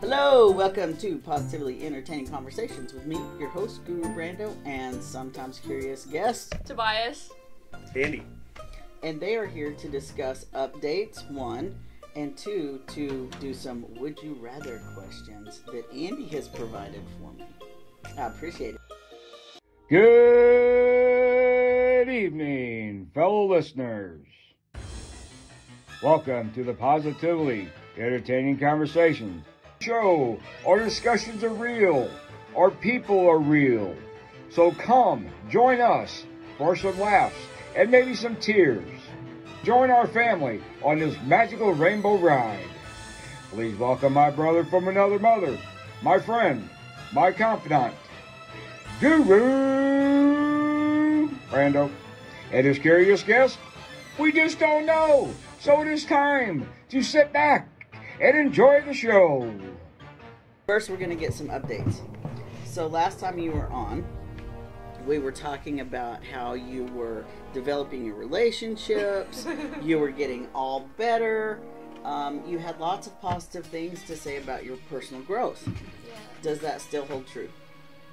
Hello, welcome to Positively Entertaining Conversations with me, your host, Guru Brando, and sometimes curious guest, Tobias. Andy. And they are here to discuss updates, 1, and 2, to do some would you rather questions that Andy has provided for me. I appreciate it. Good evening, fellow listeners. Welcome to the Positively Entertaining Conversations show. Our discussions are real. Our people are real. So come, join us for some laughs and maybe some tears. Join our family on this magical rainbow ride. Please welcome my brother from another mother, my friend, my confidant, Guru Brando, and his curious guest. We just don't know, so it is time to sit back and enjoy the show. First, we're going to get some updates. So last time you were on, we were talking about how you were developing your relationships, you were getting all better, you had lots of positive things to say about your personal growth. Yeah. Does that still hold true?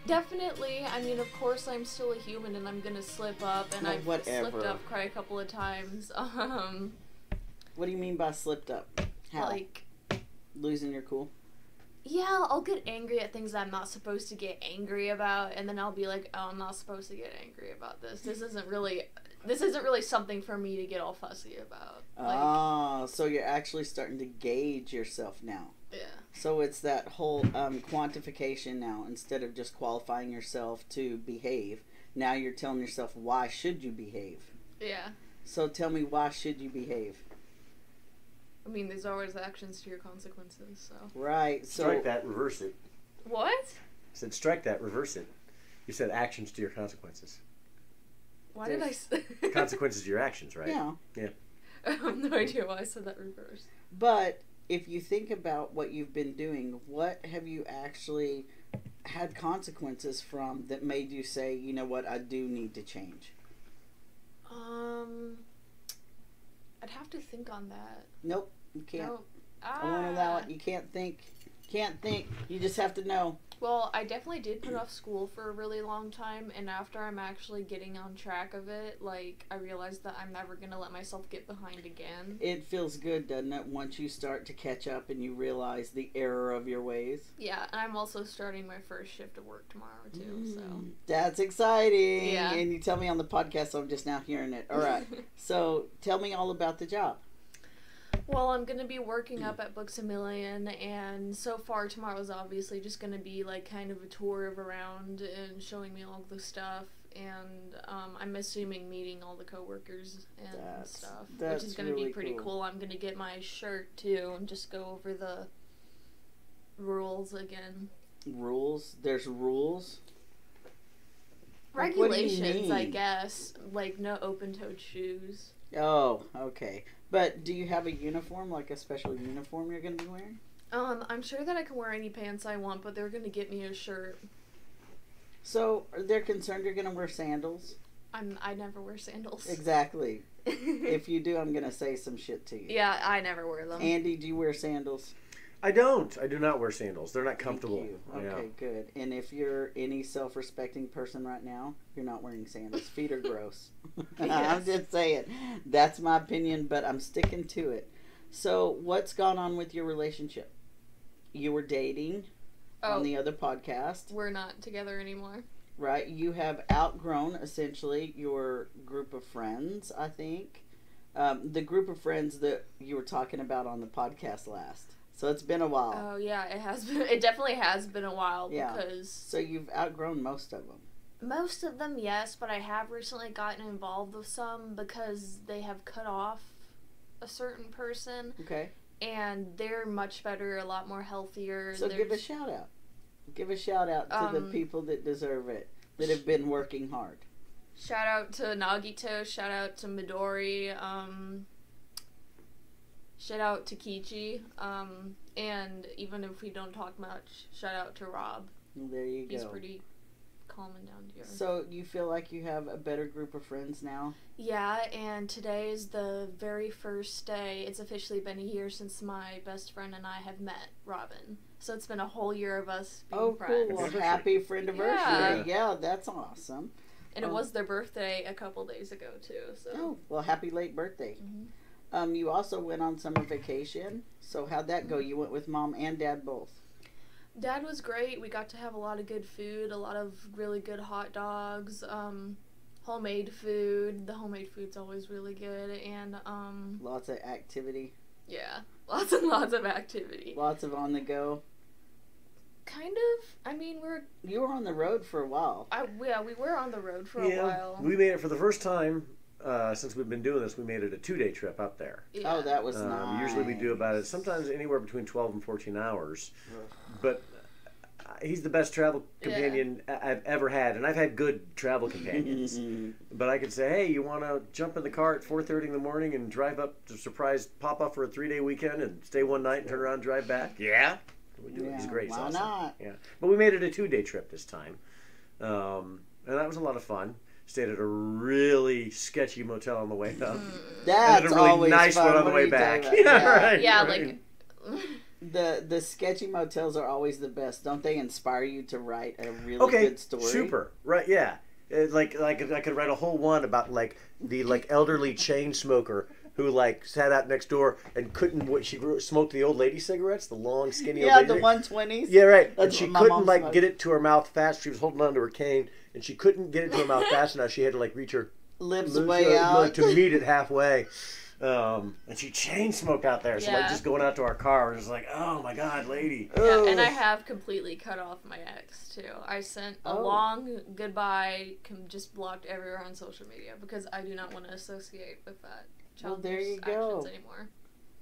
Definitely. I mean, of course, I'm still a human and I'm gonna slip up, and I've slipped up quite a couple of times. What do you mean by slipped up? How? Like, losing your cool? yeah, I'll get angry at things that I'm not supposed to get angry about, and then I'll be like, oh, I'm not supposed to get angry about this. This isn't really something for me to get all fussy about. So you're actually starting to gauge yourself now. Yeah. So it's that whole quantification now. Instead of just qualifying yourself to behave, now you're telling yourself, why should you behave? Yeah. So tell me, why should you behave? I mean, there's always actions to your consequences, so. Right. So Strike that, reverse it. What? I said strike that, reverse it. You said actions to your consequences. Why did I say... Consequences to your actions, right? Yeah. Yeah. I have no idea why I said that reverse. But if you think about what you've been doing, what have you actually had consequences from that made you say, you know what, I do need to change? I'd have to think on that. Nope, you can't. Nope. I won't allow it. You can't think. Can't think. You just have to know. Well, I definitely did put off school for a really long time, and after I'm actually getting on track of it, like, I realized that I'm never gonna let myself get behind again. It feels good, doesn't it, once you start to catch up and you realize the error of your ways? Yeah, and I'm also starting my first shift of work tomorrow, too, so. That's exciting! Yeah. And you tell me on the podcast, so I'm just now hearing it. All right. So, tell me all about the job. Well, I'm going to be working up at Books A Million, and so far tomorrow's obviously just going to be like kind of a tour of around and showing me all the stuff, and I'm assuming meeting all the coworkers and stuff, which is going to be pretty cool. I'm going to get my shirt too and just go over the rules again. Rules? There's rules? Regulations, I guess. Like no open-toed shoes. Oh, okay. But do you have a uniform, like a special uniform you're going to be wearing? I'm sure that I can wear any pants I want, but they're going to get me a shirt. So, they're concerned you're going to wear sandals? I never wear sandals. Exactly. If you do, I'm going to say some shit to you. Yeah, I never wear them. Andy, do you wear sandals? I don't. I do not wear sandals. They're not comfortable. Thank you. Okay, yeah. good. And if you're any self-respecting person right now, you're not wearing sandals. Feet are gross. Yes. I'm just saying. That's my opinion, but I'm sticking to it. So, what's gone on with your relationship? You were dating on the other podcast. We're not together anymore. Right? You have outgrown, essentially, your group of friends, I think. The group of friends that you were talking about on the podcast last. So it's been a while. Oh, yeah, it has been. It definitely has been a while, yeah. Because... So you've outgrown most of them. Most of them, yes, but I have recently gotten involved with some because they have cut off a certain person. Okay. And they're much better, a lot more healthier. So give a shout out. Give a shout out to the people that deserve it, that have been working hard. Shout out to Nagito, shout out to Midori, shout out to Kichi, and even if we don't talk much, shout out to Rob. There you go. He's pretty calming down to earth. So you feel like you have a better group of friends now? Yeah, and today is the very first day. It's officially been a year since my best friend and I have met Robin. So it's been a whole year of us being friends. Cool. Well, happy friendiversary. Yeah. Yeah, that's awesome. And it was their birthday a couple days ago, too. So. Oh, well, happy late birthday. Mm-hmm. You also went on summer vacation. So how'd that go? You went with Mom and Dad both? Dad was great. We got to have a lot of good food, a lot of really good hot dogs, homemade food. The homemade food's always really good. And, lots of activity. yeah, lots and lots of activity. Lots of on the go. Kind of. I mean, You were on the road for a while. we were on the road for a while. We made it for the first time since we've been doing this. We made it a 2-day trip up there. Yeah. Oh, that was nice. Usually we do about it, sometimes anywhere between 12 and 14 hours. But he's the best travel companion I've ever had, and I've had good travel companions. But I could say, hey, you want to jump in the car at 4:30 in the morning and drive up to pop up for a 3-day weekend and stay one night and turn around and drive back? Yeah. We do it. He's great. Why awesome. not? Yeah. But we made it a 2-day trip this time. And that was a lot of fun. Stayed at a really sketchy motel on the way up. That's and a really always nice fun. one on the What are way you back. talking about? Right. Yeah, right. like... The sketchy motels are always the best. Don't they inspire you to write a really good story? Super. Right, yeah. Like I could write a whole one about the elderly chain smoker who sat out next door and smoked the old lady cigarettes, the long skinny old lady. Yeah, the 120s. Yeah, right. That's and she what my couldn't mom smoked. get it to her mouth fast. She was holding on to her cane and she couldn't get it to her mouth fast enough. She had to reach her Lips way out to meet it halfway. And she chain smoked out there. So just going out to our car, was oh my God, lady. Yeah, and I have completely cut off my ex too. I sent a long goodbye, just blocked everywhere on social media because I do not want to associate with that childish actions anymore.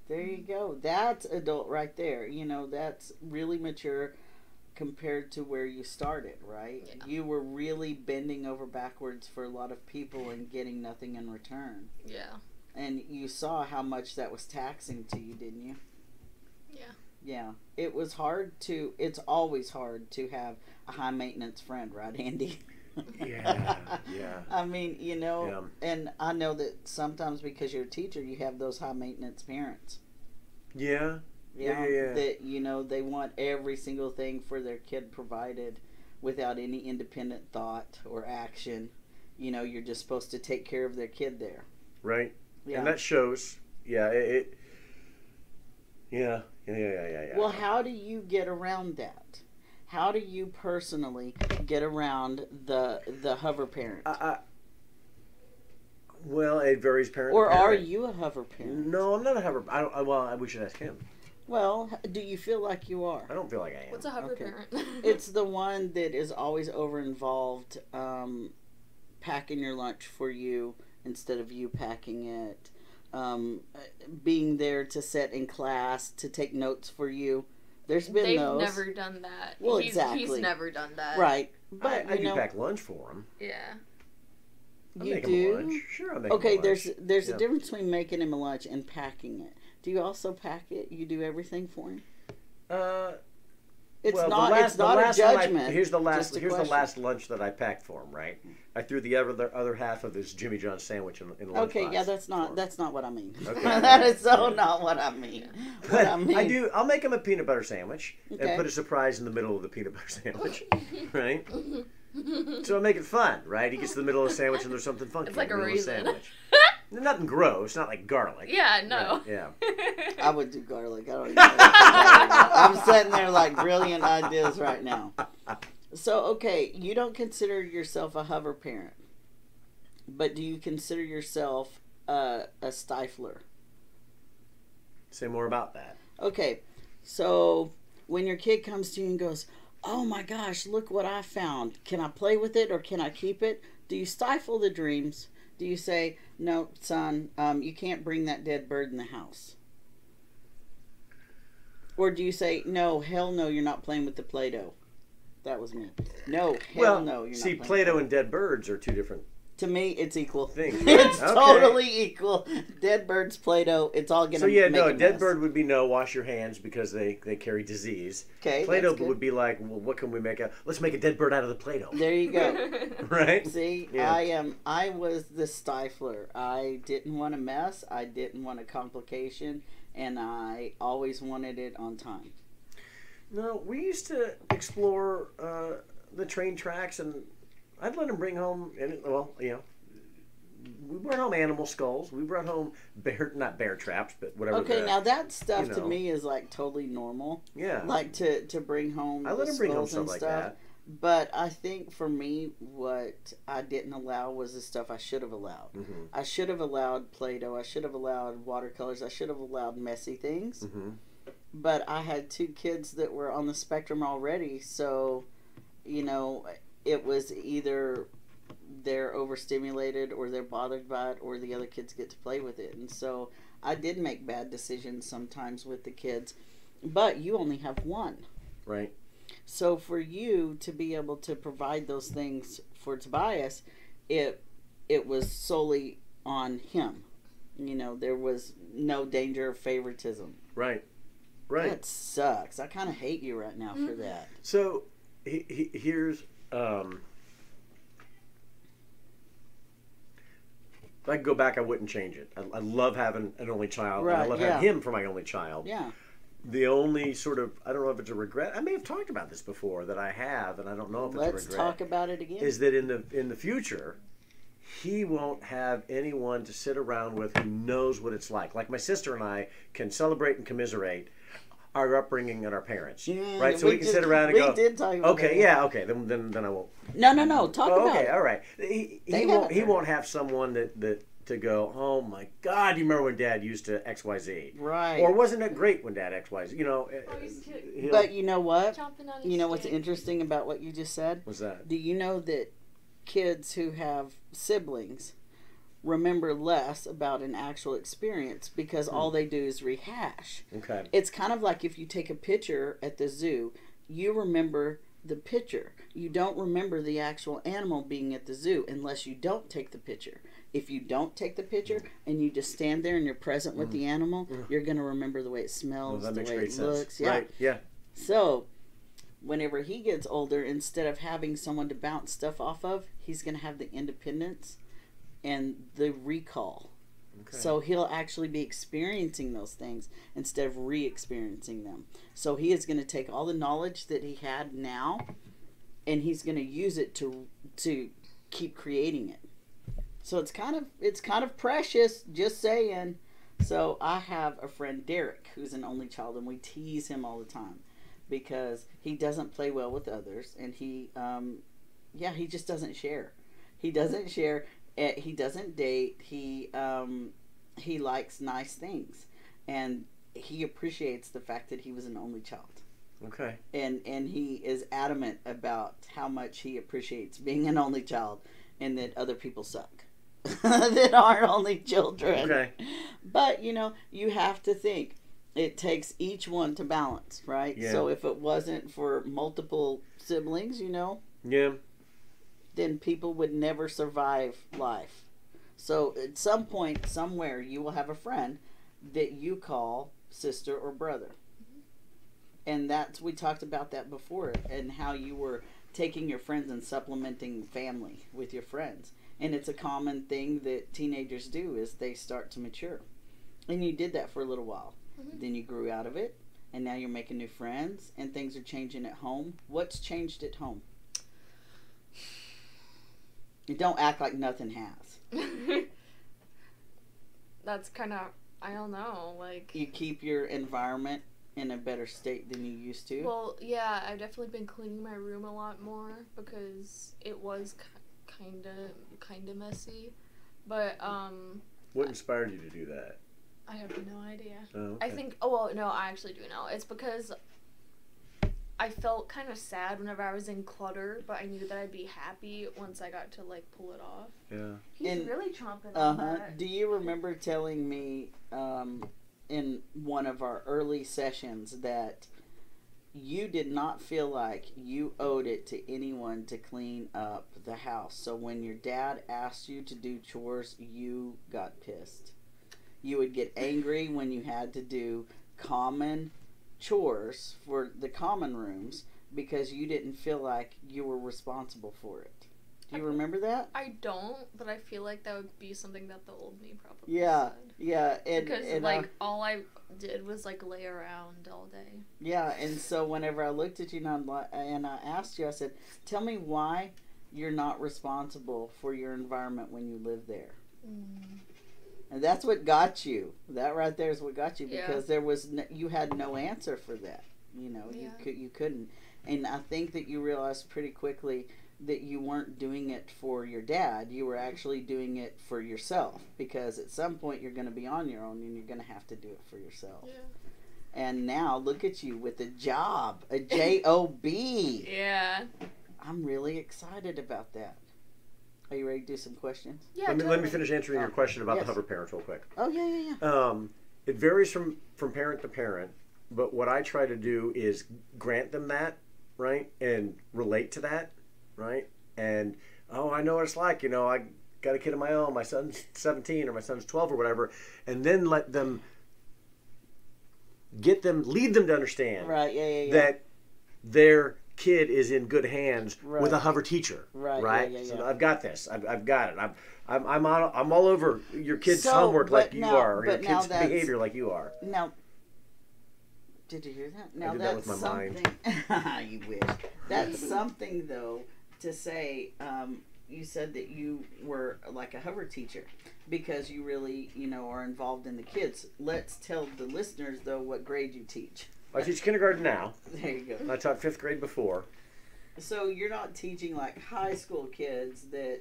There you go. That's adult right there. That's really mature compared to where you started, right? Yeah. You were really bending over backwards for a lot of people and getting nothing in return. Yeah. And you saw how much that was taxing to you, didn't you? Yeah. Yeah. It's always hard to have a high maintenance friend, right, Andy? Yeah. I mean, and I know that sometimes because you're a teacher, you have those high maintenance parents. Yeah. That, they want every single thing for their kid provided without any independent thought or action. You're just supposed to take care of their kid there. Right. Yeah. And that shows. Yeah. Yeah. Well, how do you get around that? How do you personally get around the hover parent? Well, it varies parent or to parent. are you a hover parent? No, I'm not a hover. We should ask him. Well, do you feel like you are? I don't feel like I am. What's a hover parent? It's the one that is always over involved, packing your lunch for you instead of you packing it, being there to sit in class, to take notes for you. They've never done that. Well, exactly. He's never done that. Right. But I do pack lunch for him. Yeah. You do? Him lunch. Sure, I'll make him okay, lunch. there's a difference between making him a lunch and packing it. Do you also pack it? You do everything for him? It's not a judgment. Here's the last lunch that I packed for him. Right, I threw the other half of his Jimmy John sandwich in lunch Okay, box yeah, that's not what I mean. Okay. That is not what I mean. But I'll make him a peanut butter sandwich and put a surprise in the middle of the peanut butter sandwich. Right. So I make it fun, right? He gets to the middle of the sandwich and there's something funky. It's like in the a middle of the raisin. sandwich. Nothing gross, not like garlic. Yeah, no. Right, yeah. I would do garlic. I don't even know what you're talking about. I'm sitting there like brilliant ideas right now. So, okay, you don't consider yourself a hover parent, but do you consider yourself a stifler? Say more about that. Okay, so when your kid comes to you and goes, "Oh my gosh, look what I found. Can I play with it or can I keep it?" Do you stifle the dreams? Do you say, "No, son, you can't bring that dead bird in the house"? Or do you say, "No, hell no, you're not playing with the Play-Doh"? That was me. No, hell no, you're not see, playing Play-Doh and dead birds are two different To me, it's equal. Thing. It's Okay. totally equal. Dead birds, Play-Doh, it's all gonna. So yeah, make no, a dead mess. bird would be no, wash your hands because they carry disease. Okay, Play-Doh that's good. would be like, well, what can we make out? Let's make a dead bird out of the Play-Doh. There you go. Right? See, Yeah. I was the stifler. I didn't want a mess. I didn't want a complication, and I always wanted it on time. No, we used to explore the train tracks, and I'd let him bring home, we brought home animal skulls. We brought home not bear traps, but whatever. Okay, now that stuff you to know. me is like totally normal. Yeah. Like to bring home I let the him bring home skulls stuff and like stuff. that. But I think for me, what I didn't allow was the stuff I should have allowed. Mm-hmm. I should have allowed Play-Doh. I should have allowed watercolors. I should have allowed messy things. Mm-hmm. But I had 2 kids that were on the spectrum already, so, it was either they're overstimulated or they're bothered by it or the other kids get to play with it. And so I did make bad decisions sometimes with the kids, but you only have one. Right. So for you to be able to provide those things for Tobias, it was solely on him. There was no danger of favoritism. Right. Right. That sucks. I kind of hate you right now for that. So here's if I could go back, I wouldn't change it. I love having an only child. Right, And I love having him for my only child. Yeah. The only sort of, I don't know if it's a regret. I may have talked about this before that I have, and I don't know if it's a regret. Let's talk about it again. Is that in the future, he won't have anyone to sit around with who knows what it's like. Like my sister and I can celebrate and commiserate our upbringing and our parents, right? So we can sit around and go, did talk about okay, that. yeah, okay, then I won't. No. Talk about Okay, it. all right. He won't have someone that to go, oh my God, do you remember when Dad used to X Y Z? Right. Or wasn't it great when Dad X Y Z? But you know what? Chomping on his You know what's stick. interesting about what you just said? What's that? Do you know that kids who have siblings remember less about an actual experience because all they do is rehash? Okay. It's kind of like if you take a picture at the zoo, you remember the picture. You don't remember the actual animal being at the zoo unless you don't take the picture. If you don't take the picture and you just stand there and you're present with the animal, you're going to remember the way it smells, That the makes way great it sense. looks. Yeah. Right. Yeah. So, whenever he gets older, instead of having someone to bounce stuff off of, he's going to have the independence and the recall. Okay. So he'll actually be experiencing those things instead of re-experiencing them. So he is going to take all the knowledge that he had now, and he's going to use it to keep creating it. So it's kind of precious, just saying. So I have a friend, Derek, who's an only child, and we tease him all the time because he doesn't play well with others, and he just doesn't share. He doesn't share. He doesn't date. He likes nice things, and he appreciates the fact that he was an only child. Okay. And he is adamant about how much he appreciates being an only child, and that other people suck that aren't only children. Okay. But you have to think it takes each one to balance, right? Yeah. So if it wasn't for multiple siblings, Yeah. then people would never survive life. So at some point, somewhere, you will have a friend that you call sister or brother. And we talked about that before, and how you were taking your friends and supplementing family with your friends. And it's a common thing that teenagers do is they start to mature. And you did that for a little while. Mm-hmm. Then you grew out of it, and now you're making new friends, and things are changing at home. What's changed at home? You don't act like nothing has. That's kind of, I don't know, like... You keep your environment in a better state than you used to. Well, yeah, I've definitely been cleaning my room a lot more because it was kind of messy. But, What inspired you to do that? I have no idea. Oh, okay. I think, I actually do know. It's because I felt kind of sad whenever I was in clutter, but I knew that I'd be happy once I got to, pull it off. Yeah. He's really chomping on that. Do you remember telling me in one of our early sessions that you did not feel like you owed it to anyone to clean up the house. So when your dad asked you to do chores, you got pissed. You would get angry when you had to do common chores for the common rooms because you didn't feel like you were responsible for it. Do you remember that? I don't, but I feel like that would be something that the old me probably Yeah, said. yeah. Because, like, all I did was, like, lay around all day. Yeah, and so whenever I looked at you and I asked you, I said, tell me why you're not responsible for your environment when you live there. And that's what got you. That right there is what got you, because there was you had no answer for that. You know, you couldn't. And I think that you realized pretty quickly that you weren't doing it for your dad. You were actually doing it for yourself, because at some point you're going to be on your own and you're going to have to do it for yourself. Yeah. And now look at you with a job, a job. Yeah. I'm really excited about that. Are you ready to do some questions? Yeah. Let me finish answering your question about the hover parents real quick. Oh yeah. It varies from parent to parent, but what I try to do is grant them that, right, and relate to that. Right? And, I know what it's like. You know, I got a kid of my own. My son's 17 or my son's 12 or whatever. And then let them, lead them to understand that their kid is in good hands with a hover teacher. Right? So I've got this. I've got it. I'm all over your kid's homework like you are, or your kid's behavior like you are. Now, did you hear that? Now, I did that with my mind. You wish. That's something, though, to say. You said that you were like a hover teacher because you really, are involved in the kids. Let's tell the listeners, though, what grade you teach. I teach kindergarten now. There you go. I taught 5th grade before. So you're not teaching like high school kids that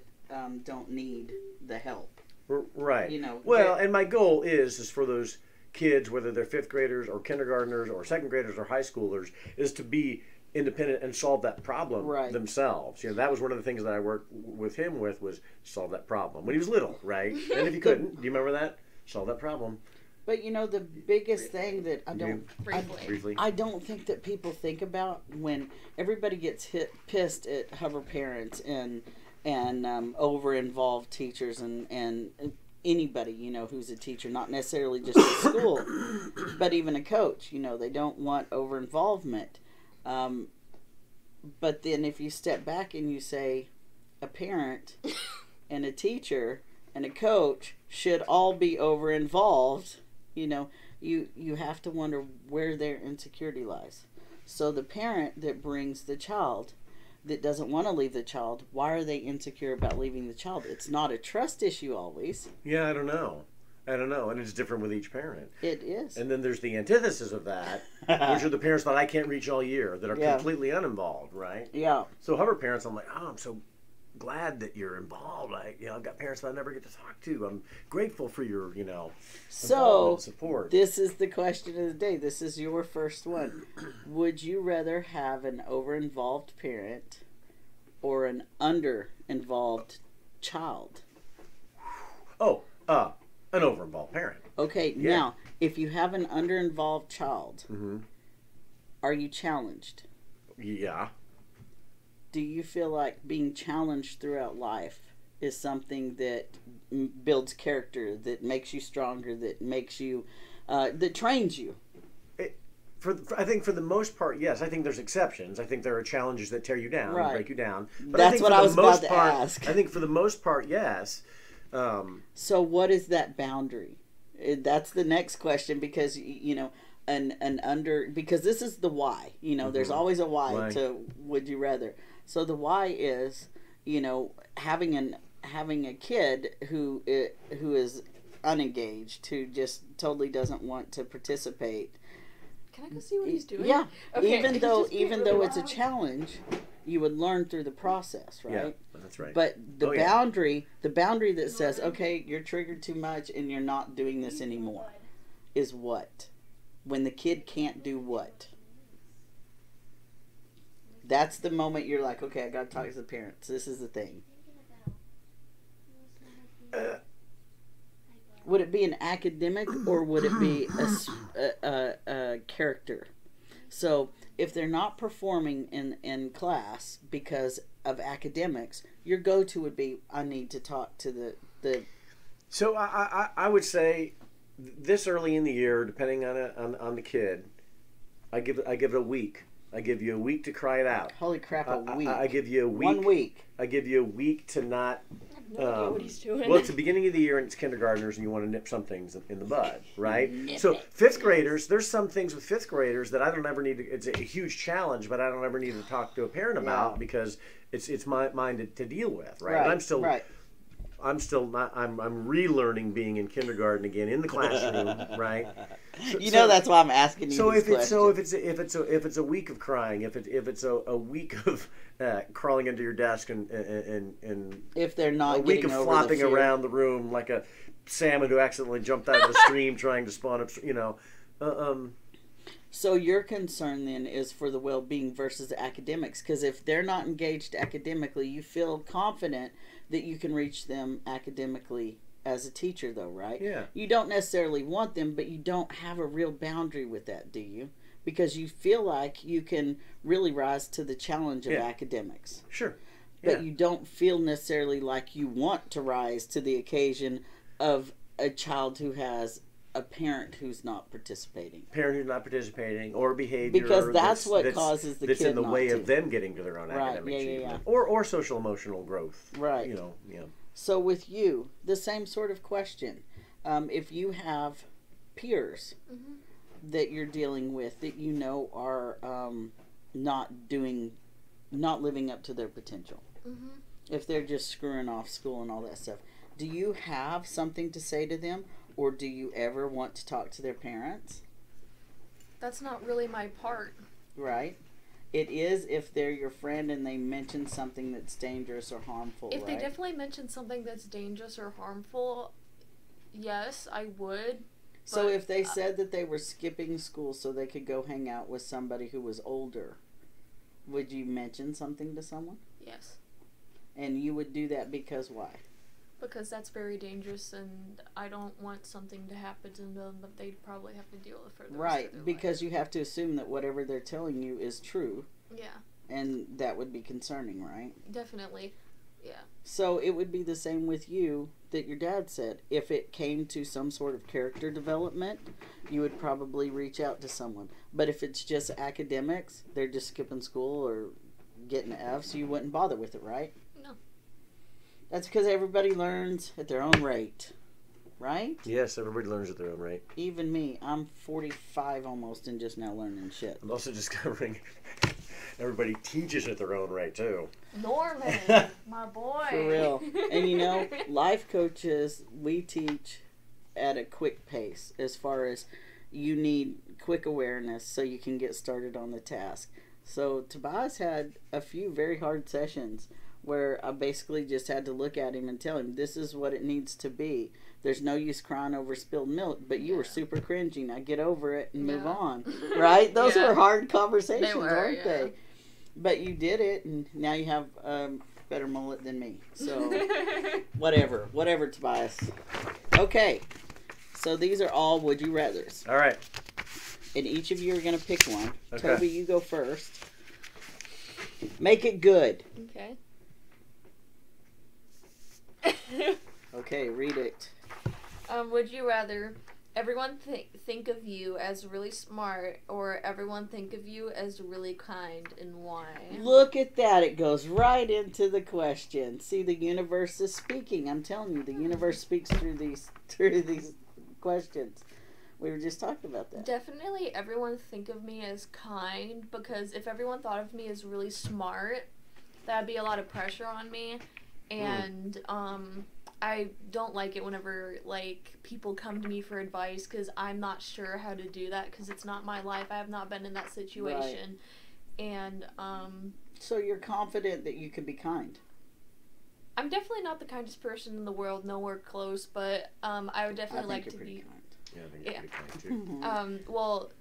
don't need the help. Right. Well, and my goal is for those kids, whether they're 5th graders or kindergartners or 2nd graders or high schoolers, is to be independent and solve that problem themselves. That was one of the things that I worked with him with, was solve that problem when he was little, right? And if he couldn't, do you remember that? Solve that problem. But the biggest thing that I don't briefly, I don't think that people think about when everybody gets pissed at hover parents and over involved teachers and anybody who's a teacher, not necessarily just at school, but even a coach. They don't want over involvement. But then if you step back and you say a parent and a teacher and a coach should all be over involved, you have to wonder where their insecurity lies. So the parent that brings the child that doesn't want to leave the child, why are they insecure about leaving the child? It's not a trust issue always. Yeah, I don't know. And it's different with each parent. It is. And then there's the antithesis of that, which are the parents that I can't reach all year, that are completely uninvolved, right? Yeah. So hover parents, I'm like, I'm so glad that you're involved. I've got parents that I never get to talk to. I'm grateful for your, so support. This is the question of the day. This is your first one. Would you rather have an over-involved parent or an under-involved child? An over-involved parent. Okay, now, if you have an under-involved child, are you challenged? Yeah. Do you feel like being challenged throughout life is something that builds character, that makes you stronger, that makes you, that trains you? I think for the most part, yes. I think there's exceptions. I think there are challenges that tear you down, and break you down. But that's what I was about to ask. I think for the most part, yes. So what is that boundary? That's the next question, because because this is the why. There's always a why to would you rather. So the why is having a kid who is unengaged, who just totally doesn't want to participate. Can I go see what he's doing? Yeah. Okay. Even though it's a challenge, you would learn through the process, right? Yeah, that's right. But the boundary that says, okay, you're triggered too much and you're not doing this anymore, is what? When the kid can't do what? That's the moment you're like, okay, I got to talk to the parents. This is the thing. Would it be an academic or would it be a character? So if they're not performing in class because of academics, your go-to would be, I need to talk to the. So I would say this early in the year, depending on the kid, I give it a week. I give you a week to cry it out. Holy crap, a week. I give you a week. 1 week. I give you a week to not. I have no idea what he's doing. Well, it's the beginning of the year and it's kindergartners and you want to nip some things in the bud, right? So fifth graders, there's some things with fifth graders that I don't ever need to, it's a huge challenge, but I don't ever need to talk to a parent about because it's mine to deal with, right? And I'm still not, I'm relearning being in kindergarten again in the classroom, right? So, that's why I'm asking you. If it's a week of crying, if it's a week of crawling under your desk and if they're not a week getting of over flopping the fear. around the room like a salmon who accidentally jumped out of the stream trying to spawn up, So your concern then is for the well-being versus academics, because if they're not engaged academically, you feel confident that you can reach them academically as a teacher, though, right? Yeah. You don't necessarily want them, but you don't have a real boundary with that, do you? Because you feel like you can really rise to the challenge of academics. Sure. But you don't feel necessarily like you want to rise to the occasion of a child who has a parent who's not participating. Parent who's not participating or behavior. Because that's what causes the that's kid in the not way to. of them getting to their own academic achievement. Or social emotional growth. Right. So with you, the same sort of question. If you have peers that you're dealing with that you know are not living up to their potential. If they're just screwing off school and all that stuff, do you have something to say to them, or do you ever want to talk to their parents? That's not really my part. Right. It is if they're your friend and they mention something that's dangerous or harmful. If they definitely mention something that's dangerous or harmful, yes, I would. So if they said that they were skipping school so they could go hang out with somebody who was older, would you mention something to someone? Yes. And you would do that because why? Because that's very dangerous, and I don't want something to happen to them that they'd probably have to deal with for the rest of their because life. you have to assume that whatever they're telling you is true. Yeah. And that would be concerning, right? Definitely. Yeah. So it would be the same with you that your dad said. If it came to some sort of character development, you would probably reach out to someone. But if it's just academics, they're just skipping school or getting F's, you wouldn't bother with it, right? No. That's because everybody learns at their own rate, right? Yes, everybody learns at their own rate. Even me. I'm 45 almost and just now learning shit. I'm also discovering everybody teaches at their own rate, too. Norman, my boy. For real. And life coaches, we teach at a quick pace as far as you need quick awareness so you can get started on the task. So Tobias had a few very hard sessions where I basically just had to look at him and tell him, this is what it needs to be. There's no use crying over spilled milk, but you were super cringy. Now get over it and move on. Right? Those were hard conversations, weren't they? But you did it, and now you have a better mullet than me. So, whatever, Tobias. Okay, so these are all Would You Rathers. All right. And each of you are going to pick one. Okay. Toby, you go first. Make it good. Okay. Okay, read it. Would you rather everyone think of you as really smart, or everyone think of you as really kind, and why? Look at that. It goes right into the question. See, the universe is speaking. I'm telling you, the universe speaks through these questions. We were just talking about that. Definitely everyone think of me as kind, because if everyone thought of me as really smart, that'd be a lot of pressure on me. And I don't like it whenever people come to me for advice, because I'm not sure how to do that, because it's not my life. I have not been in that situation. Right. And so you're confident that you can be kind? I'm definitely not the kindest person in the world, nowhere close, but I would definitely like to be Kind. Yeah, I think you're pretty kind too. Well,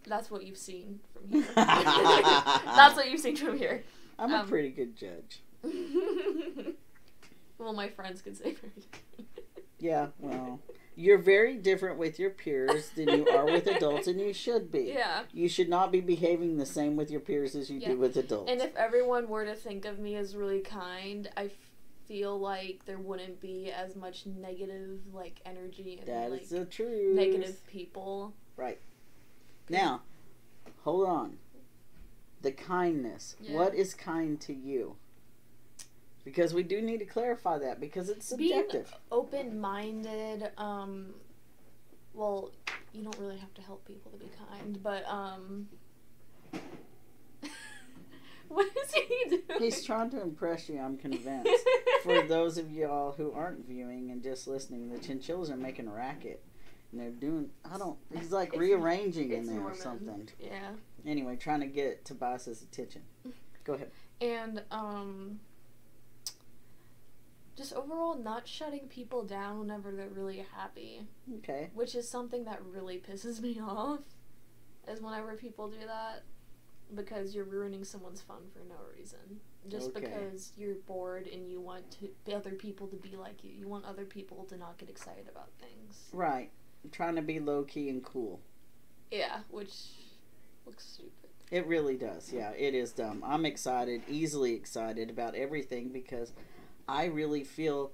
that's what you've seen from here. That's what you've seen from here. I'm a pretty good judge. Well, my friends could say very good. Yeah, well, You're very different with your peers than you are with adults, and you should be. Yeah. You should not be behaving the same with your peers as you do with adults. And if everyone were to think of me as really kind, I feel like there wouldn't be as much negative, like, energy and, that like, is the truth. negative people. Right. Now, hold on. The kindness. Yeah. What is kind to you? Because we do need to clarify that, because it's subjective. Being open-minded, well, you don't really have to help people to be kind, but, what is he doing? He's trying to impress you, I'm convinced. For those of y'all who aren't viewing and just listening, the chinchillas are making a racket. And they're doing, he's like rearranging in there or something. Yeah. Anyway, trying to get Tobias's attention. Go ahead. And, just overall not shutting people down whenever they're really happy. Okay. Which is something that really pisses me off, is whenever people do that. Because you're ruining someone's fun for no reason. Just because you're bored and you want other people to be like you. You want other people to not get excited about things. Right. Trying to be low-key and cool. Yeah, which looks stupid. It really does. Yeah, it is dumb. I'm excited, easily excited about everything, because I really feel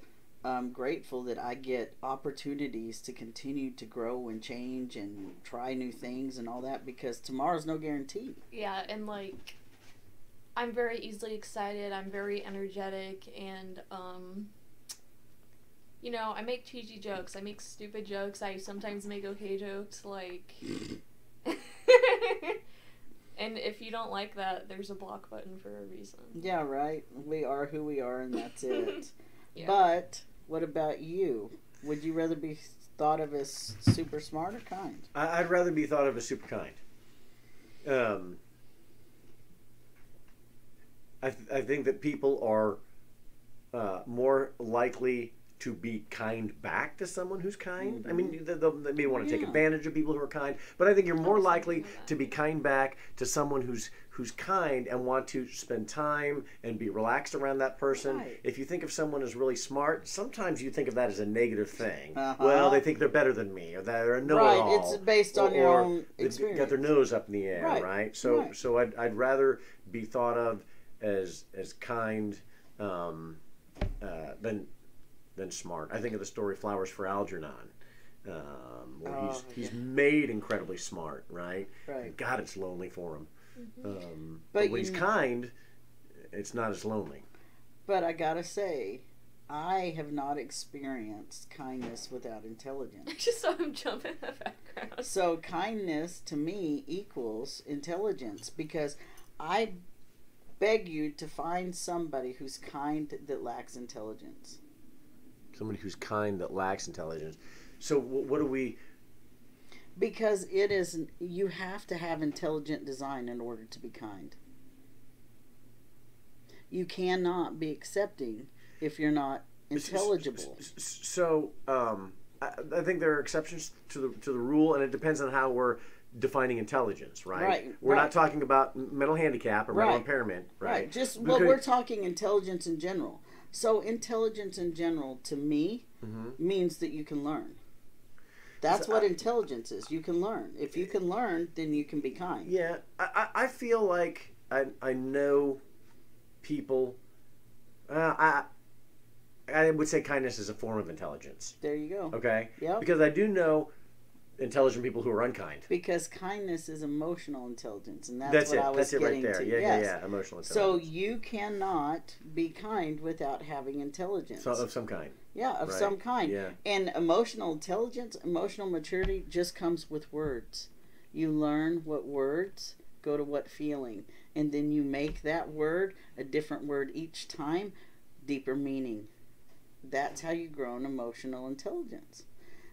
grateful that I get opportunities to continue to grow and change and try new things and all that, because tomorrow's no guarantee. Yeah, and like, I'm very easily excited, I'm very energetic, and you know, I make cheesy jokes, I make stupid jokes, I sometimes make okay jokes, like and if you don't like that, there's a block button for a reason. Yeah, right. We are who we are, and that's it. Yeah. But what about you? Would you rather be thought of as super smart or kind? I'd rather be thought of as super kind. I think that people are more likely to be kind back to someone who's kind. Mm-hmm. I mean, they may want to take advantage of people who are kind, but I think you're more likely to be kind back to someone who's kind and want to spend time and be relaxed around that person. Right. If you think of someone as really smart, sometimes you think of that as a negative thing. Uh-huh. Well, they think they're better than me, or they're a know-it-all. Right, it's based on your own experience. Got their nose up in the air, right? So, Right. so I'd rather be thought of as kind than smart. I think of the story Flowers for Algernon, where he's made incredibly smart, right? Right. God, it's lonely for him. Mm-hmm. But when he's kind, it's not as lonely. But I gotta say, I have not experienced kindness without intelligence. I just saw him jump in the background. So kindness to me equals intelligence, because I beg you to find somebody who's kind that lacks intelligence. Somebody who's kind that lacks intelligence. So what do we... Because you have to have intelligent design in order to be kind. You cannot be accepting if you're not intelligible. So I think there are exceptions to the rule, and it depends on how we're defining intelligence, right? Right. We're not talking about mental handicap or mental Right. impairment, right? Well, we're talking intelligence in general. So intelligence in general, to me, means that you can learn. That's what intelligence is. You can learn. If you can learn, then you can be kind. Yeah, I feel like I know people. I would say kindness is a form of intelligence. There you go. Okay. Yep. Because I do know intelligent people who are unkind. Because kindness is emotional intelligence, and that's what it. I was That's it getting right there. to. Yeah, Yes. yeah. Emotional intelligence. So you cannot be kind without having intelligence. Of some kind. Yeah, of Right. some kind. Yeah. And emotional intelligence, emotional maturity just comes with words. You learn what words go to what feeling, and then you make that word a different word each time, deeper meaning. That's how you grow in emotional intelligence.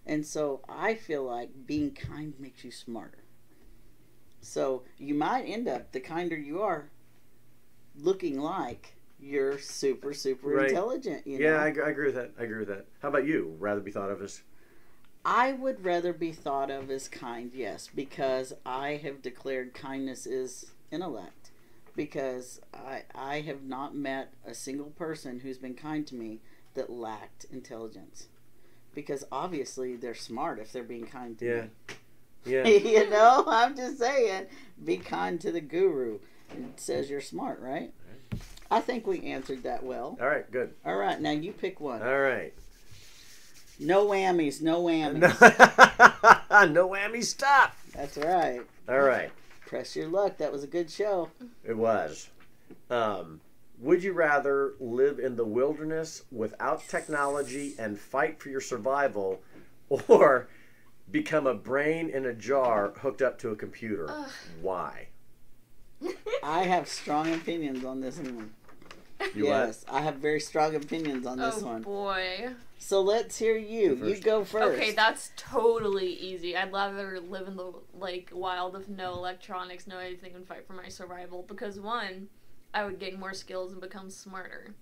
And so I feel like being kind makes you smarter. So you might end up, the kinder you are, looking like you're super, super Right. intelligent. You Yeah, know? I agree with that. I agree with that. How about you? Rather be thought of as... I would rather be thought of as kind, yes, because I have declared kindness is intellect. Because I have not met a single person who's been kind to me that lacked intelligence. because obviously they're smart if they're being kind to Yeah. me. Yeah. You know, I'm just saying, be kind to the guru. It says you're smart, right? I think we answered that well. All right, good. All right, now you pick one. All right. No whammies, no whammies. No whammy, stop. That's right. All right. Press your luck. That was a good show. It was. Would you rather live in the wilderness without technology and fight for your survival, or become a brain in a jar hooked up to a computer? Why? I have strong opinions on this one. You Yes, I have very strong opinions on this Oh one. boy. So let's hear you. Go You first. go first. Okay, that's totally easy. I'd rather live in the wild with no electronics, no anything, and fight for my survival. Because one, I would gain more skills and become smarter.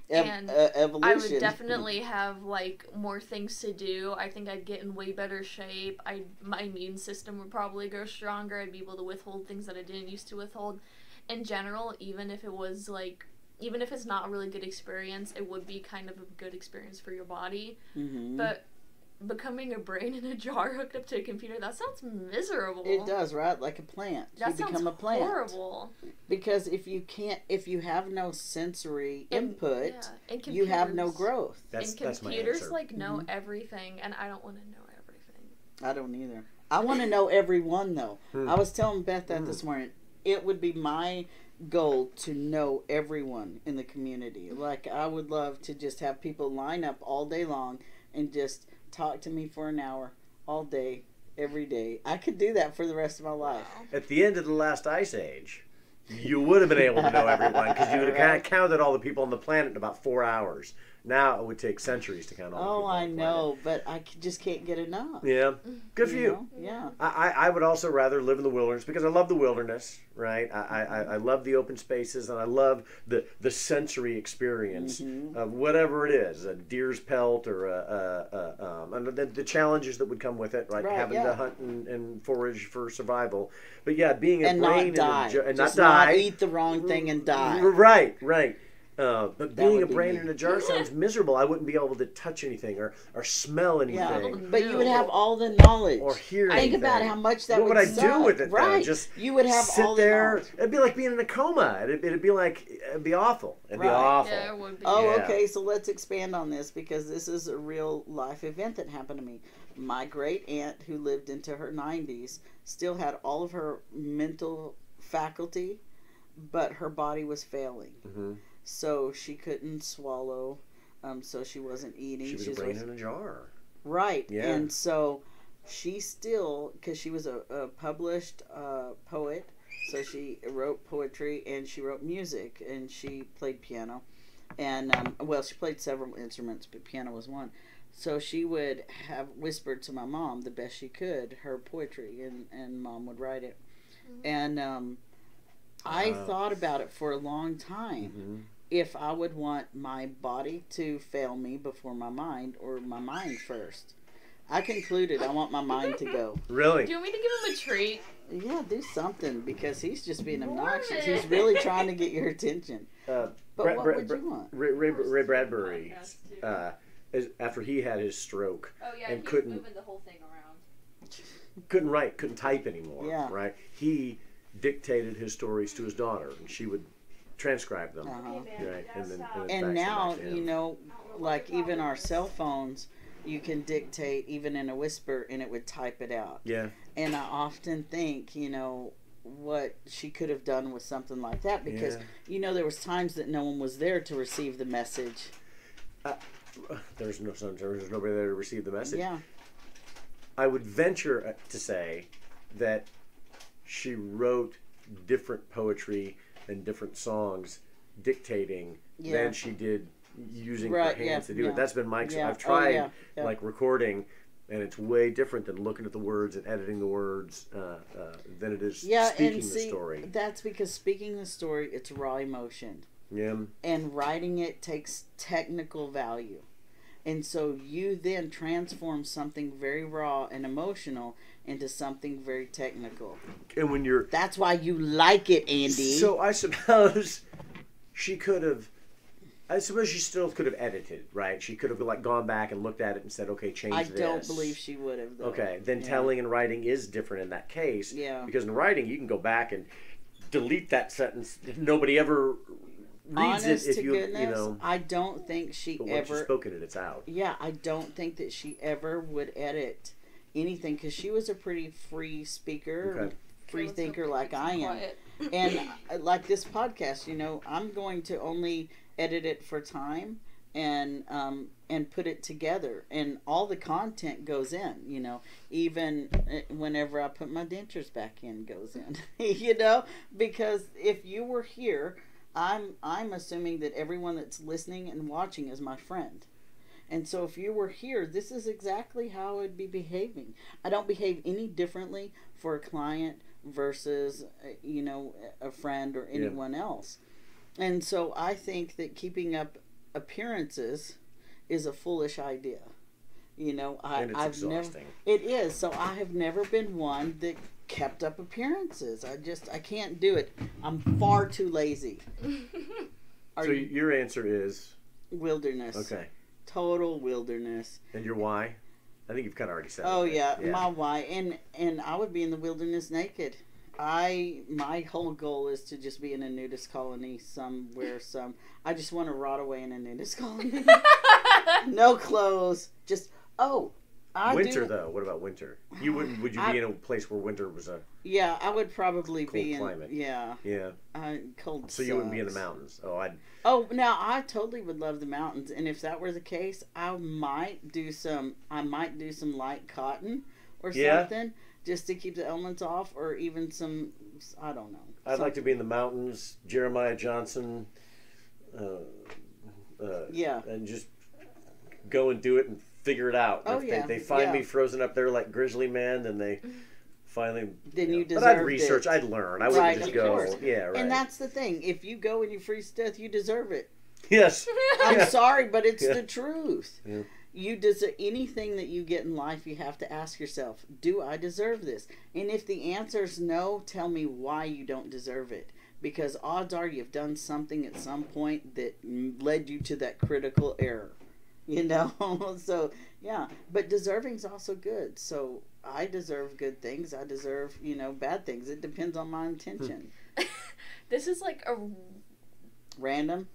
And evolution. I would definitely have more things to do. I think I'd get in way better shape. My immune system would probably grow stronger. I'd be able to withhold things that I didn't used to withhold. In general, even if it's not a really good experience, it would be kind of a good experience for your body. Mm-hmm. But becoming a brain in a jar hooked up to a computer, that sounds miserable. It does, right? Like a plant. That you sounds become a plant. horrible. Because if you have no sensory input, And you have no computers- growth. That's computers my answer. know everything, and I don't want to know everything. I don't either. I want to know everyone, though. Hmm. I was telling Beth that this morning. It would be my goal to know everyone in the community. Like, I would love to just have people line up all day long and just talk to me for an hour all day, every day. I could do that for the rest of my life. At the end of the last ice age, you would have been able to know everyone because you would have kind of counted all the people on the planet in about 4 hours. Now it would take centuries to count all the people Oh, on I the know, but I just can't get enough. planet. Yeah. Good for you. know? Yeah. I would also rather live in the wilderness because I love the wilderness, right? I love the open spaces and I love the sensory experience of whatever it is, a deer's pelt or and the challenges that would come with it, right? Right, Having to hunt and forage for survival. But yeah, being a And brain not die. and Just not die. eat the wrong thing and die. Right. But being would a be brain me. in a jar sounds miserable. I wouldn't be able to touch anything or smell anything. Yeah, thing. but you would have all the knowledge. Or hear Think anything. about how much that What would I do suck. with it? Then? Right. Just you would have sit all the there. knowledge. It'd be like being in a coma. It'd be it'd be awful. It'd be Right. awful. Yeah, it would be. Oh, Yeah. okay. So let's expand on this because this is a real life event that happened to me. My great aunt, who lived into her 90s, still had all of her mental faculty, but her body was failing. Mm-hmm. So she couldn't swallow. So she wasn't eating. She was a brain in a jar. Right. Yeah. And so she still, because she was a published poet, so she wrote poetry and she wrote music and she played piano. And, she played several instruments, but piano was one. So she would have whispered to my mom the best she could her poetry, and Mom would write it. And I thought about it for a long time. Mm-hmm. If I would want my body to fail me before my mind, or my mind first. I concluded I want my mind to go. Really? Do you want me to give him a treat? Yeah, do something, because he's just being obnoxious. Mormon. He's really trying to get your attention. But what would you want? Ray Bradbury, after he had his stroke Oh yeah, and couldn't moving the whole thing around. couldn't write, couldn't type anymore. Yeah. Right. He dictated his stories to his daughter, and she would transcribe them. Right. And fax now, them back to him. like even our cell phones, you can dictate even in a whisper and it would type it out. Yeah. And I often think, what she could have done with something like that, because, there was times that no one was there to receive the message. There's nobody there to receive the message. Yeah. I would venture to say that she wrote different poetry and different songs dictating than she did using her hands to do it. That's been my I've tried recording, and it's way different than looking at the words and editing the words than it is speaking the story. That's because speaking the story, it's raw emotion. Yeah. And writing it takes technical value. And so you then transform something very raw and emotional into something very technical. And when you're... That's why you like it, Andy. So I suppose she could have... I suppose she still could have edited, right? She could have like gone back and looked at it and said, okay, change this. I don't believe she would have, though. Okay, then telling and writing is different in that case. Yeah. Because in writing, you can go back and delete that sentence if nobody ever reads Honest it. If to you, goodness, you know, I don't think she but once ever... you've spoken it, it's out. Yeah, I don't think that she ever would edit anything, because she was a pretty free speaker, Okay. free thinker like I am. Quiet. And like this podcast, you know, I'm going to only edit it for time and put it together, and all the content goes in, you know, even whenever I put my dentures back in goes in, you know, because if you were here, I'm assuming that everyone that's listening and watching is my friend. And so if you were here, this is exactly how I'd be behaving. I don't behave any differently for a client versus, you know, a friend or anyone else. And so I think that keeping up appearances is a foolish idea. You know, And it's I've exhausting. never... It is. So I have never been one that kept up appearances. I can't do it. I'm far too lazy. So your answer is? Wilderness. Okay. Total wilderness. And your why? I think you've kind of already said Oh it. yeah, my why, and I would be in the wilderness naked. My whole goal is to just be in a nudist colony somewhere. I just want to rot away in a nudist colony. No clothes, just winter though. What about winter? Would you be in a place where winter was a Yeah, I would probably cold be in climate? Yeah. Cold. So you wouldn't be in the mountains? Oh, now I totally would love the mountains, and if that were the case, I might do some light cotton or something just to keep the elements off, or even some, I don't know. I'd like to be in the mountains, Jeremiah Johnson, and just go and do it and figure it out. Oh, if they find me frozen up there like Grizzly Man, then they finally... Then you deserve But I'd research, I'd learn. I wouldn't just go... Course. Yeah, right. And that's the thing. If you go and you freeze to death, you deserve it. Yes. I'm sorry, but it's the truth. Yeah. You deserve anything that you get in life. You have to ask yourself, do I deserve this? And if the answer is no, tell me why you don't deserve it. Because odds are you've done something at some point that led you to that critical error. You know? So, yeah. But deserving is also good. So, I deserve good things. I deserve, bad things. It depends on my intention. This is like a... Random?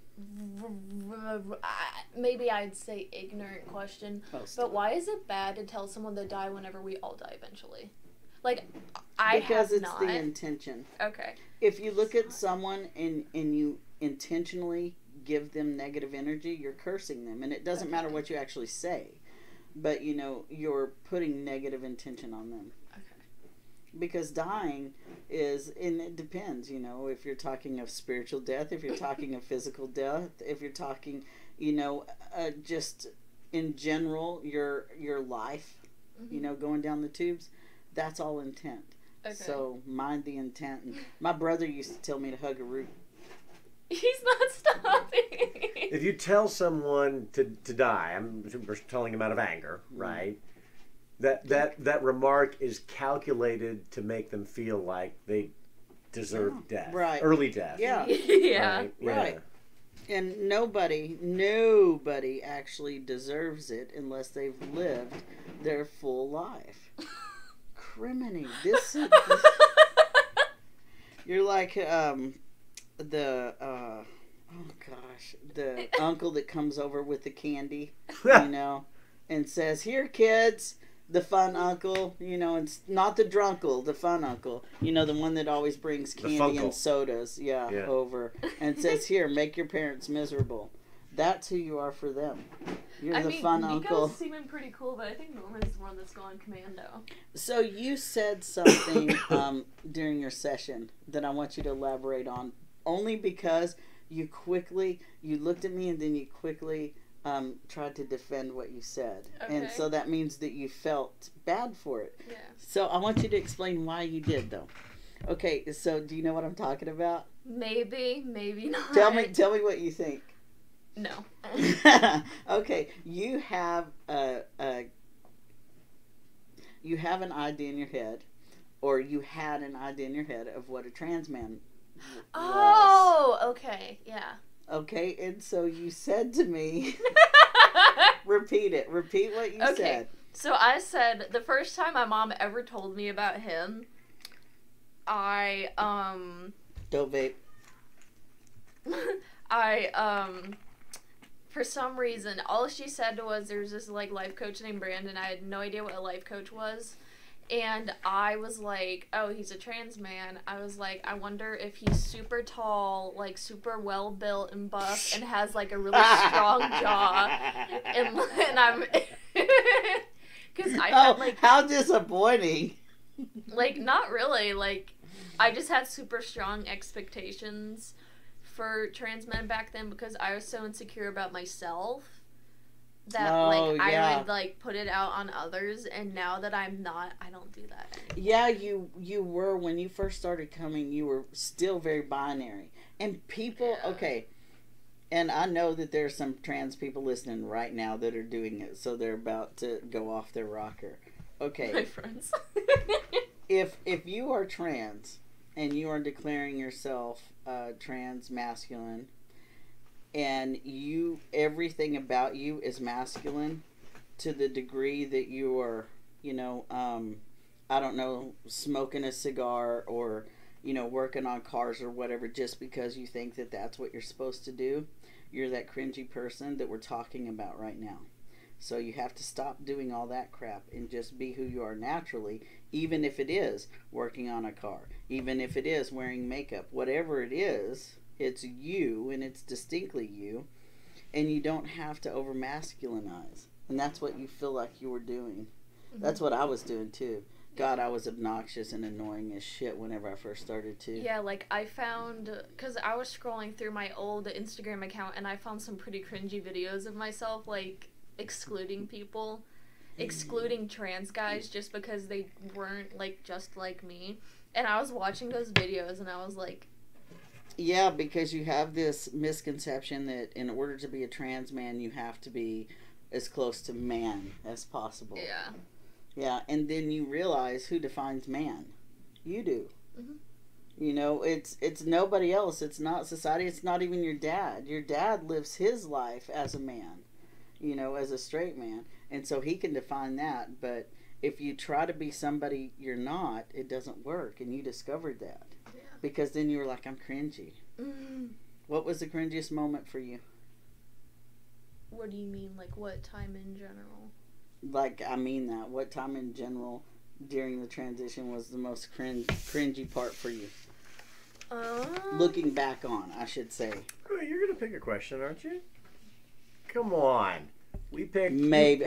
Maybe I'd say ignorant question, but why is it bad to tell someone to die whenever we all die eventually? Like, because it's the intention. Okay. If you look at someone and you intentionally give them negative energy, you're cursing them, and it doesn't matter what you actually say, but you're putting negative intention on them. Because dying is, and it depends, if you're talking of spiritual death, if you're talking of physical death, if you're talking, just in general, your life, going down the tubes, that's all intent. Okay. So mind the intent. And my brother used to tell me to hug a root. He's not stopping. If you tell someone to die, I'm telling him out of anger, right? That remark is calculated to make them feel like they deserve death. Right. Early death. Yeah. Yeah. Right. Yeah. Right. And nobody actually deserves it unless they've lived their full life. Criminy. You're like the uncle that comes over with the candy, and says, "Here, kids." The fun uncle, and not the drunkle, the fun uncle. The one that always brings candy and sodas, over. And says, "Here, make your parents miserable." That's who you are for them. You're the fun uncle. Nico's seeming pretty cool, but I think Norman's the one that's going commando. So you said something during your session that I want you to elaborate on, only because you looked at me and then you quickly... tried to defend what you said. Okay. And so that means that you felt bad for it. Yeah. So I want you to explain why you did, though. Okay, so do you know what I'm talking about? Maybe not. Tell me what you think. No. Okay, you have an idea in your head, or you had an idea in your head of what a trans man was. Oh, okay, yeah. Okay, and so you said to me, repeat it. Repeat what you said. So I said the first time my mom ever told me about him, I Don't vape. For some reason, all she said was there's this like life coach named Brandon. I had no idea what a life coach was. And I was like, oh, he's a trans man. I was like, I wonder if he's super tall, like super well built and buff, and has like a really strong jaw. And I'm, because I had like, how disappointing. Like, not really. Like, I just had super strong expectations for trans men back then because I was so insecure about myself. That, I would, like, put it out on others, and now that I'm not, I don't do that anymore. Yeah, you were, when you first started coming, you were still very binary. And people, okay, and I know that there's some trans people listening right now that are doing it, so they're about to go off their rocker. Okay. My friends. If you are trans, and you are declaring yourself trans masculine, and everything about you is masculine to the degree that you are, I don't know, smoking a cigar or, working on cars or whatever just because you think that that's what you're supposed to do, you're that cringy person that we're talking about right now. So you have to stop doing all that crap and just be who you are naturally, even if it is working on a car, even if it is wearing makeup, whatever it is. It's you, and it's distinctly you, and you don't have to over masculinize. And that's what you feel like you were doing. Mm-hmm. That's what I was doing too. God, I was obnoxious and annoying as shit whenever I first started too. Yeah, like I found, because I was scrolling through my old Instagram account, and I found some pretty cringy videos of myself, like excluding people, excluding trans guys just because they weren't like just like me. And I was watching those videos, and I was like, yeah, because you have this misconception that in order to be a trans man, you have to be as close to man as possible. Yeah. Yeah, and then you realize who defines man. You do. Mm-hmm. It's nobody else. It's not society. It's not even your dad. Your dad lives his life as a man, as a straight man. And so he can define that. But if you try to be somebody you're not, it doesn't work. And you discovered that. Because then you were like, I'm cringy. Mm. What was the cringiest moment for you? What do you mean? Like, what time in general? Like, I mean that. What time in general during the transition was the most cringy part for you? Looking back on, I should say. Oh, you're going to pick a question, aren't you? Come on. We picked. Maybe.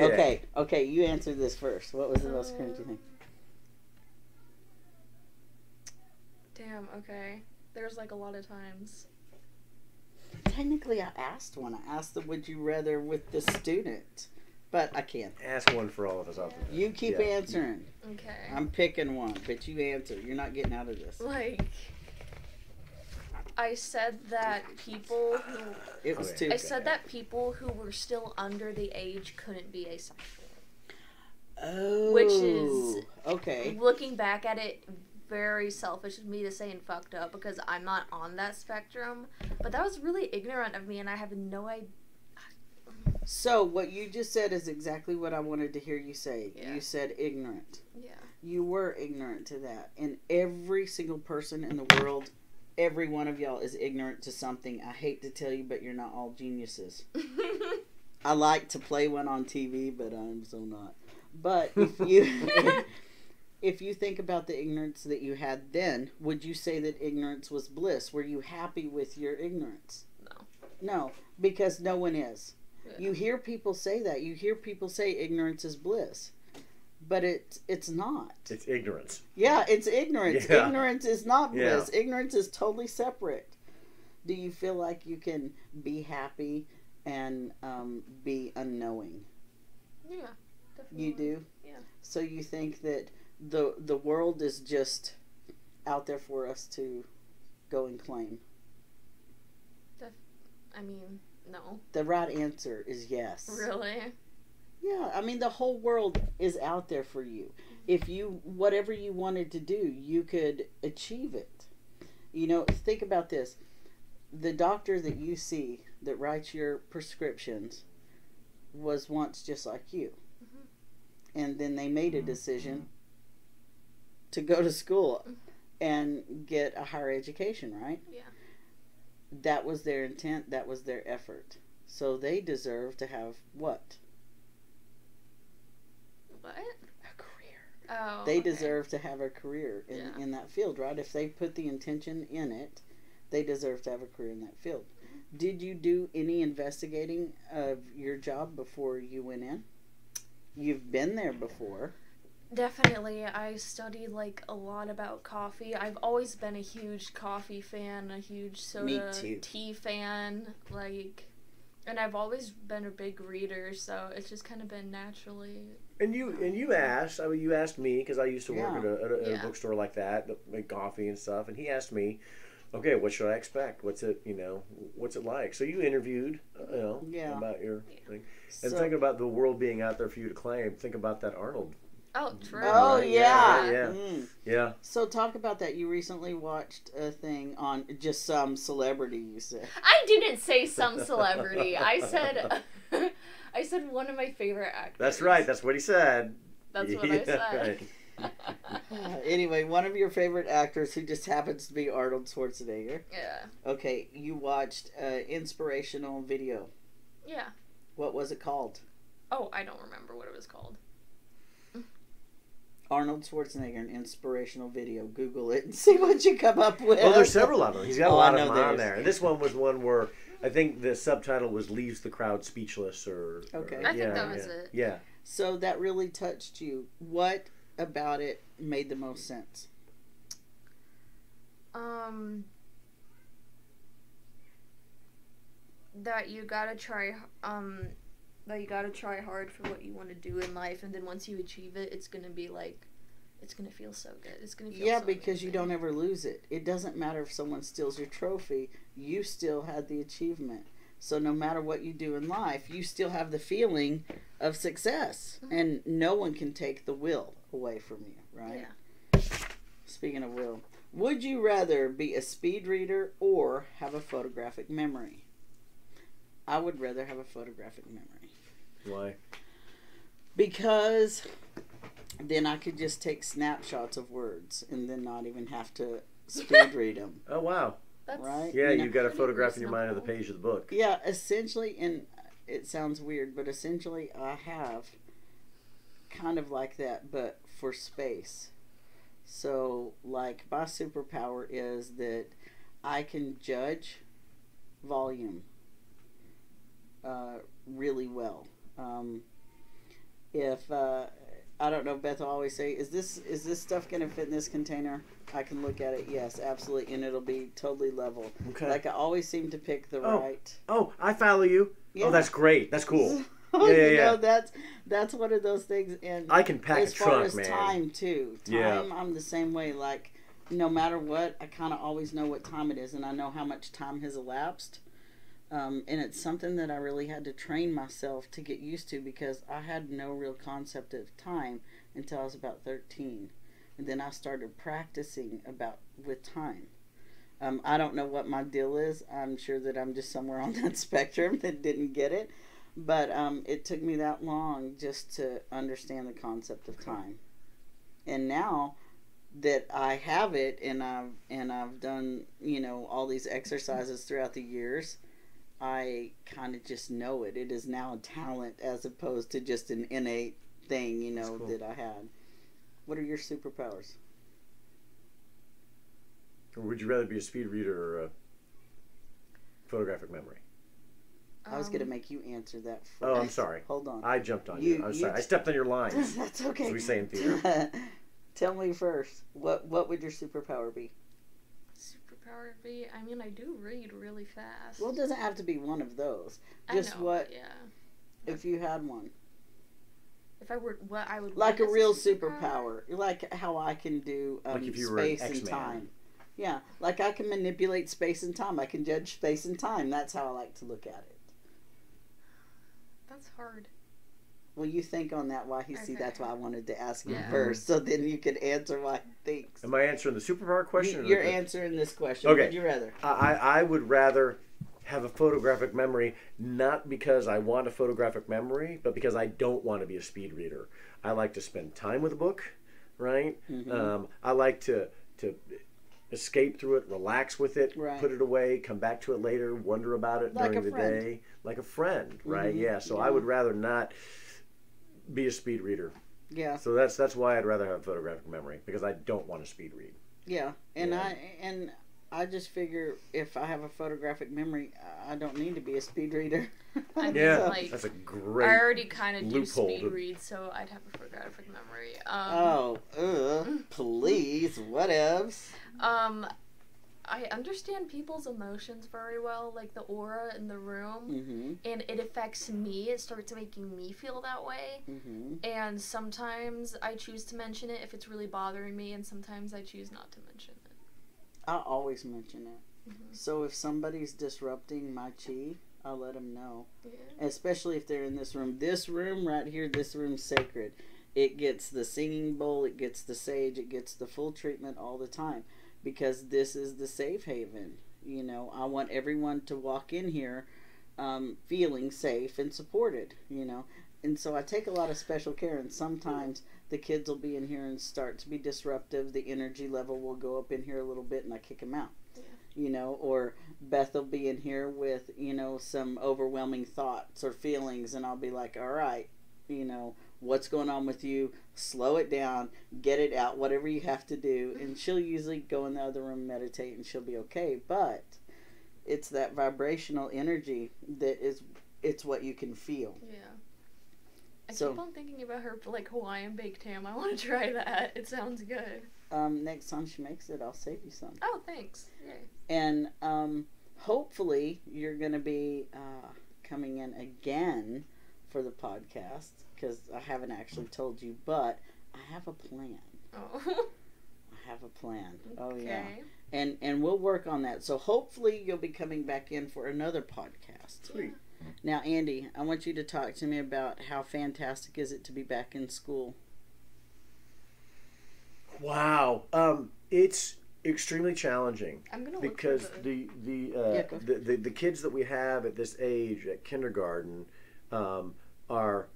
Okay, you answer this first. What was the most cringy thing? Damn, okay. There's like a lot of times. Technically, I asked one. I asked the would you rather with the student. But I can't. Ask one for all of us out there. You keep answering. Okay. I'm picking one, but you answer. You're not getting out of this. Like, I said that people who... It was too. I said that people who were still under the age couldn't be asexual. Oh. Which is... Okay. Looking back at it... very selfish of me to say and fucked up because I'm not on that spectrum, but that was really ignorant of me, and I have no idea. So what you just said is exactly what I wanted to hear you say. Yeah. You said ignorant. Yeah. You were ignorant to that, and every single person in the world, every one of y'all is ignorant to something. I hate to tell you, but you're not all geniuses. I like to play one on TV, but I'm so not. But if you... If you think about the ignorance that you had then, would you say that ignorance was bliss? Were you happy with your ignorance? No. No, because no one is. Yeah. You hear people say that. You hear people say ignorance is bliss. But it's not. It's ignorance. Yeah, it's ignorance. Yeah. Ignorance is not bliss. Yeah. Ignorance is totally separate. Do you feel like you can be happy and be unknowing? Yeah, definitely. You do? Yeah. So you think that the world is just out there for us to go and claim? I mean, no. The right answer is yes. Really? Yeah, I mean the whole world is out there for you. If you, whatever you wanted to do, you could achieve it. Think about this. the doctor that you see that writes your prescriptions was once just like you. Mm-hmm. And then they made a decision to go to school and get a higher education, right? Yeah. That was their intent. That was their effort. So they deserve to have what? What? A career. Oh. They okay. deserve to have a career in that field, right? If they put the intention in it, they deserve to have a career in that field. Did you do any investigating of your job before you went in? You've been there before. Definitely. I studied like a lot about coffee. I've always been a huge coffee fan, a huge soda tea fan, like, and I've always been a big reader, so it's just kind of been naturally. And you asked, I mean, you asked me, because I used to work at a bookstore like that make coffee and stuff, and he asked me, okay, what should I expect? What's it like? So you interviewed, about your thing. And thinking about the world being out there for you to claim, think about that Arnold. Oh, true. Oh, right? yeah. Yeah. So talk about that. You recently watched a thing on just some celebrity, you said. I didn't say some celebrity. I said one of my favorite actors. That's right. That's what he said. That's what I said. Right. Anyway, one of your favorite actors who just happens to be Arnold Schwarzenegger. Yeah. Okay, you watched an inspirational video. Yeah. What was it called? Oh, I don't remember what it was called. Arnold Schwarzenegger, an inspirational video. Google it and see what you come up with. Well, there's several of them. He's got a lot of them on there's... there. This one was one where I think the subtitle was "Leaves the Crowd Speechless," or okay. I think that was it. Yeah. So that really touched you. What about it made the most sense? That you gotta try hard for what you want to do in life, and then once you achieve it, it's gonna feel so good. It's gonna feel so because amazing. you don't ever lose it. It doesn't matter if someone steals your trophy, you still had the achievement. So no matter what you do in life, you still have the feeling of success. Mm-hmm. And no one can take the will away from you, right? Yeah. Speaking of will, would you rather be a speed reader or have a photographic memory? I would rather have a photographic memory. Why? Because then I could just take snapshots of words and then not even have to speed read them. Oh, wow. That's right? Yeah, you've got a photograph in your mind of the page of the book. Yeah, essentially, and it sounds weird, but essentially I have kind of like that, but for space. So, like, my superpower is that I can judge volume really well. If I don't know, Beth will always say, is this stuff going to fit in this container? I can look at it. Yes, absolutely, and it'll be totally level. Okay. Like, I always seem to pick the right. Oh, I follow you. Yeah. Oh, that's great. That's cool. Yeah. That's one of those things. And I can pack a trunk, man. As far as time too. I'm the same way. Like, no matter what, I kind of always know what time it is, and I know how much time has elapsed. And it's something that I really had to train myself to get used to, because I had no real concept of time until I was about 13. And then I started practicing with time. I don't know what my deal is. I'm sure that I'm just somewhere on that spectrum that didn't get it. But it took me that long just to understand the concept of time. And now that I have it, and I've done, all these exercises throughout the years, I kind of just know it. It is now a talent as opposed to just an innate thing, cool. that I had. What are your superpowers? Or would you rather be a speed reader or a photographic memory? I was going to make you answer that first. Oh, I'm sorry. Hold on. I jumped on you. I'm sorry. I stepped on your lines. That's okay. As we say in theater. Tell me first. What would your superpower be? Superpower be? I mean, I do read really fast. Well, it doesn't have to be one of those. Just if you had one. If I were, what I would like a real superpower, like how I can do like if you space were an and time. Yeah, like I can manipulate space and time. I can judge space and time. That's how I like to look at it. That's hard. Well, you think on that while he see. Okay. That's why I wanted to ask you Yeah. first, so then you could answer why he thinks. Am I answering the superpower question? You're answering this question. Okay. Would you rather? I would rather have a photographic memory, not because I want a photographic memory, but because I don't want to be a speed reader. I like to spend time with a book, right? Mm-hmm. I like to escape through it, relax with it, Right. put it away, come back to it later, wonder about it Like during a the friend. day, like a friend, right? Mhm. Yeah. So Yeah. I would rather not be a speed reader. Yeah. So that's why I'd rather have photographic memory, because I don't want to speed read. Yeah. And Yeah. I just figure if I have a photographic memory, I don't need to be a speed reader. I mean, Yeah, like, that's a great. I already kind of do loophole speed to- read, so I'd have a photographic memory. Please, whatevs. I understand people's emotions very well, like the aura in the room, Mm-hmm. and it affects me. It starts making me feel that way. Mm-hmm. And sometimes I choose to mention it if it's really bothering me, and sometimes I choose not to mention it. I always mention it. Mhm. So if somebody's disrupting my chi, I'll let them know. Yeah. Especially if they're in this room. This room right here, this room's sacred. It gets the singing bowl, it gets the sage, it gets the full treatment all the time. Because this is the safe haven. You know, I want everyone to walk in here feeling safe and supported, you know. And so I take a lot of special care, and sometimes the kids will be in here and start to be disruptive. The energy level will go up in here a little bit, and I kick them out. Yeah. You know, or Beth will be in here with, you know, some overwhelming thoughts or feelings, and I'll be like, all right, you know, what's going on with you? Slow it down, get it out, whatever you have to do. And she'll usually go in the other room, meditate, and she'll be okay. But it's that vibrational energy that is, it's what you can feel. Yeah. I So- keep on thinking about her, like, Hawaiian baked ham. I want to try that. It sounds good. Next time she makes it, I'll save you some. Oh, thanks. Yay. And hopefully you're going to be coming in again for the podcast, because I haven't actually told you, but I have a plan. Oh. I have a plan. Oh, Okay. yeah. And we'll work on that. So hopefully you'll be coming back in for another podcast. Sweet. Now, Andy, I want you to talk to me about how fantastic is it to be back in school. Wow. It's extremely challenging. I'm gonna look Because for the kids that we have at this age at kindergarten are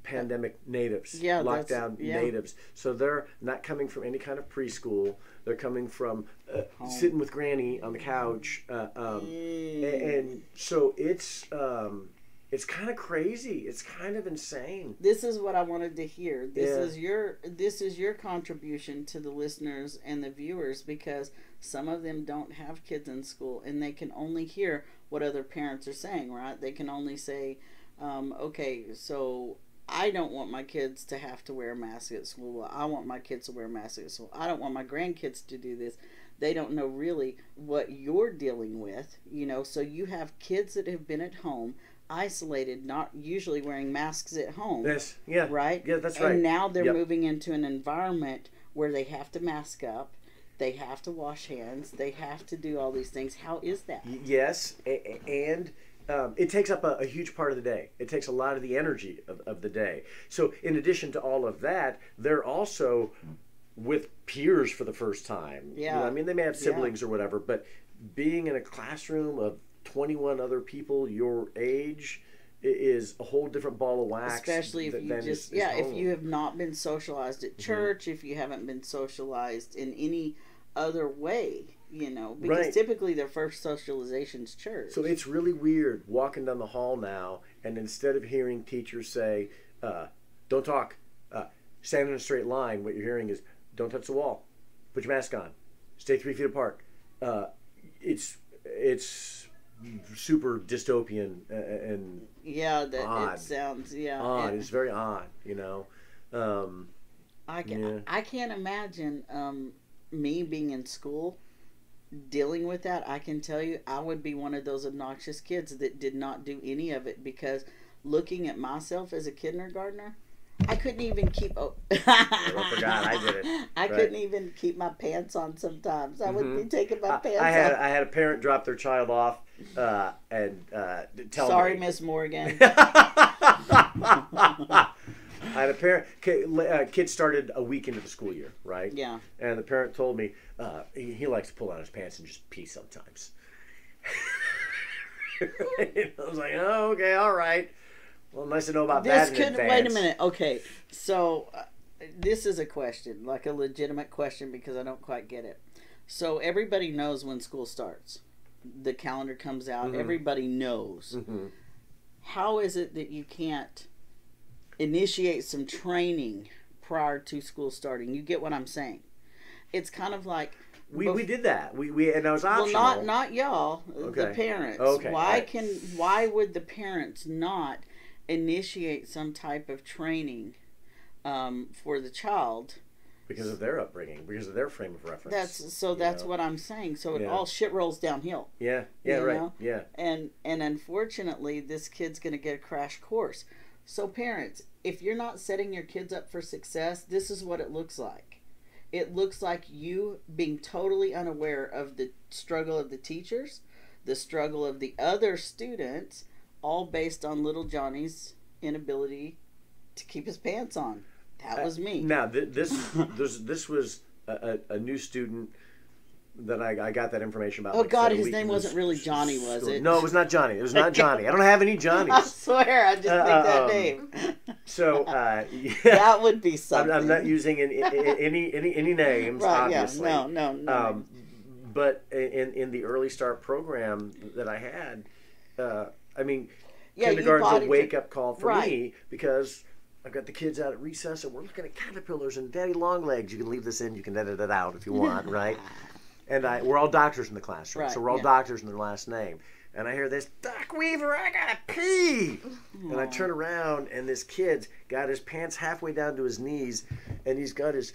pandemic natives, Yeah, that's- lockdown yeah. natives. So they're not coming from any kind of preschool. They're coming from Home. sitting with Granny on the couch, and so it's kind of crazy. It's kind of insane. This is what I wanted to hear. This Yeah. is your contribution to the listeners and the viewers, because some of them don't have kids in school and they can only hear what other parents are saying, right? They can only say, okay, so I don't want my kids to have to wear a mask at school. I want my kids to wear a mask at school. I don't want my grandkids to do this. They don't know really what you're dealing with, you know. So you have kids that have been at home, isolated, not usually wearing masks at home. Yes, yeah, Right? yeah, that's right. And now they're Yep. moving into an environment where they have to mask up, they have to wash hands, they have to do all these things. How is that? Yes, and it takes up a huge part of the day. It takes a lot of the energy of the day. So in addition to all of that, they're also with peers for the first time. Yeah. You know, I mean, they may have siblings or whatever, but being in a classroom of 21 other people your age is a whole different ball of wax. Especially if you than just, is if home. you have not been socialized at church, if you haven't been socialized in any other way, you know, because Right. typically their first socialization's church. So it's really weird walking down the hall now, and instead of hearing teachers say, don't talk, stand in a straight line, what you're hearing is, don't touch the wall, put your mask on, stay 3 feet apart. It's super dystopian and yeah, that odd. it sounds, odd. and It's very odd, you know. I Yeah. can't imagine me being in school dealing with that. I can tell you I would be one of those obnoxious kids that did not do any of it, because looking at myself as a kindergartner, I couldn't even keep. I forgot I did it. I couldn't even keep my pants on. Sometimes I would be taking my pants off. I had a parent drop their child off and tell me. Sorry, Miss Morgan. I had a parent. Kid started a week into the school year, right? Yeah. And the parent told me he likes to pull down his pants and just pee sometimes. I was like, oh, okay, all right. Well, nice to know about that in advance. Wait a minute. Okay, so this is a question, like a legitimate question, because I don't quite get it. So everybody knows when school starts. The calendar comes out. Mm-hmm. Everybody knows. Mm-hmm. How is it that you can't initiate some training prior to school starting? You get what I'm saying? It's kind of like we did that. We and that was optional. Well, not y'all. Okay. The parents. Okay. Why would the parents not initiate some type of training for the child? Because of their upbringing, because of their frame of reference. That's what I'm saying. So it all shit rolls downhill. Yeah. Yeah. Right. Know? Yeah. And unfortunately, this kid's going to get a crash course. So parents, if you're not setting your kids up for success, this is what it looks like. It looks like you being totally unaware of the struggle of the teachers, the struggle of the other students, all based on little Johnny's inability to keep his pants on. That was me. Now, this was a new student that I got that information about. Oh, God, his name wasn't really Johnny, was it? No, it was not Johnny. It was not Johnny. I don't have any Johnnies. I swear, I just picked that name. So, that would be something. I'm not using any names, right, obviously. Yeah, no. But in the Early Start program that I had, kindergarten's a wake-up call for me, because I've got the kids out at recess and we're looking at caterpillars and daddy long legs. You can leave this in, you can edit it out if you want, right? And we're all doctors in the classroom, so we're all doctors in their last name. And I hear this, Doc Weaver, I gotta pee! And I turn around and this kid's got his pants halfway down to his knees and he's got his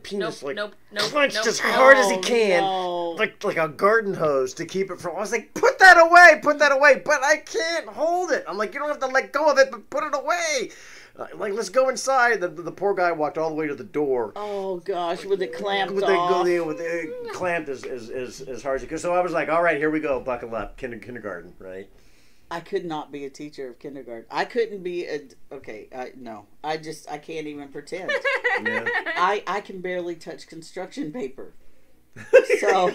penis clenched as hard as he can, like a garden hose to keep it from. I was like, put that away, but I can't hold it. I'm like, you don't have to let go of it, but put it away. Like, let's go inside. The poor guy walked all the way to the door. Oh gosh, with it clamped off. With it clamped as hard as he could. So I was like, all right, here we go. Buckle up. Kindergarten, right? I could not be a teacher of kindergarten. I couldn't be no. I can't even pretend. Yeah. I can barely touch construction paper. So.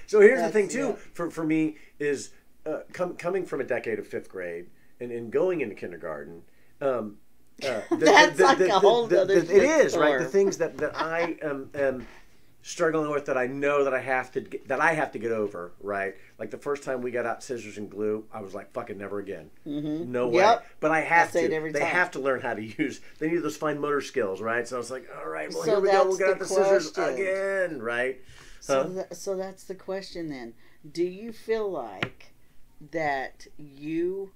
So here's the thing too. For me is coming from a decade of fifth grade and going into kindergarten. That's like a whole other. It is right. The things that I am struggling with, that I know that I have to get over. Right. Like the first time we got out scissors and glue, I was like, "Fucking never again." Mm-hmm. No way. Yep. But I have to. They have to learn how to use. They need those fine motor skills, right? So I was like, "All right, well, here we go. We'll get out the scissors again." Right. So that's the question then. Do you feel like that you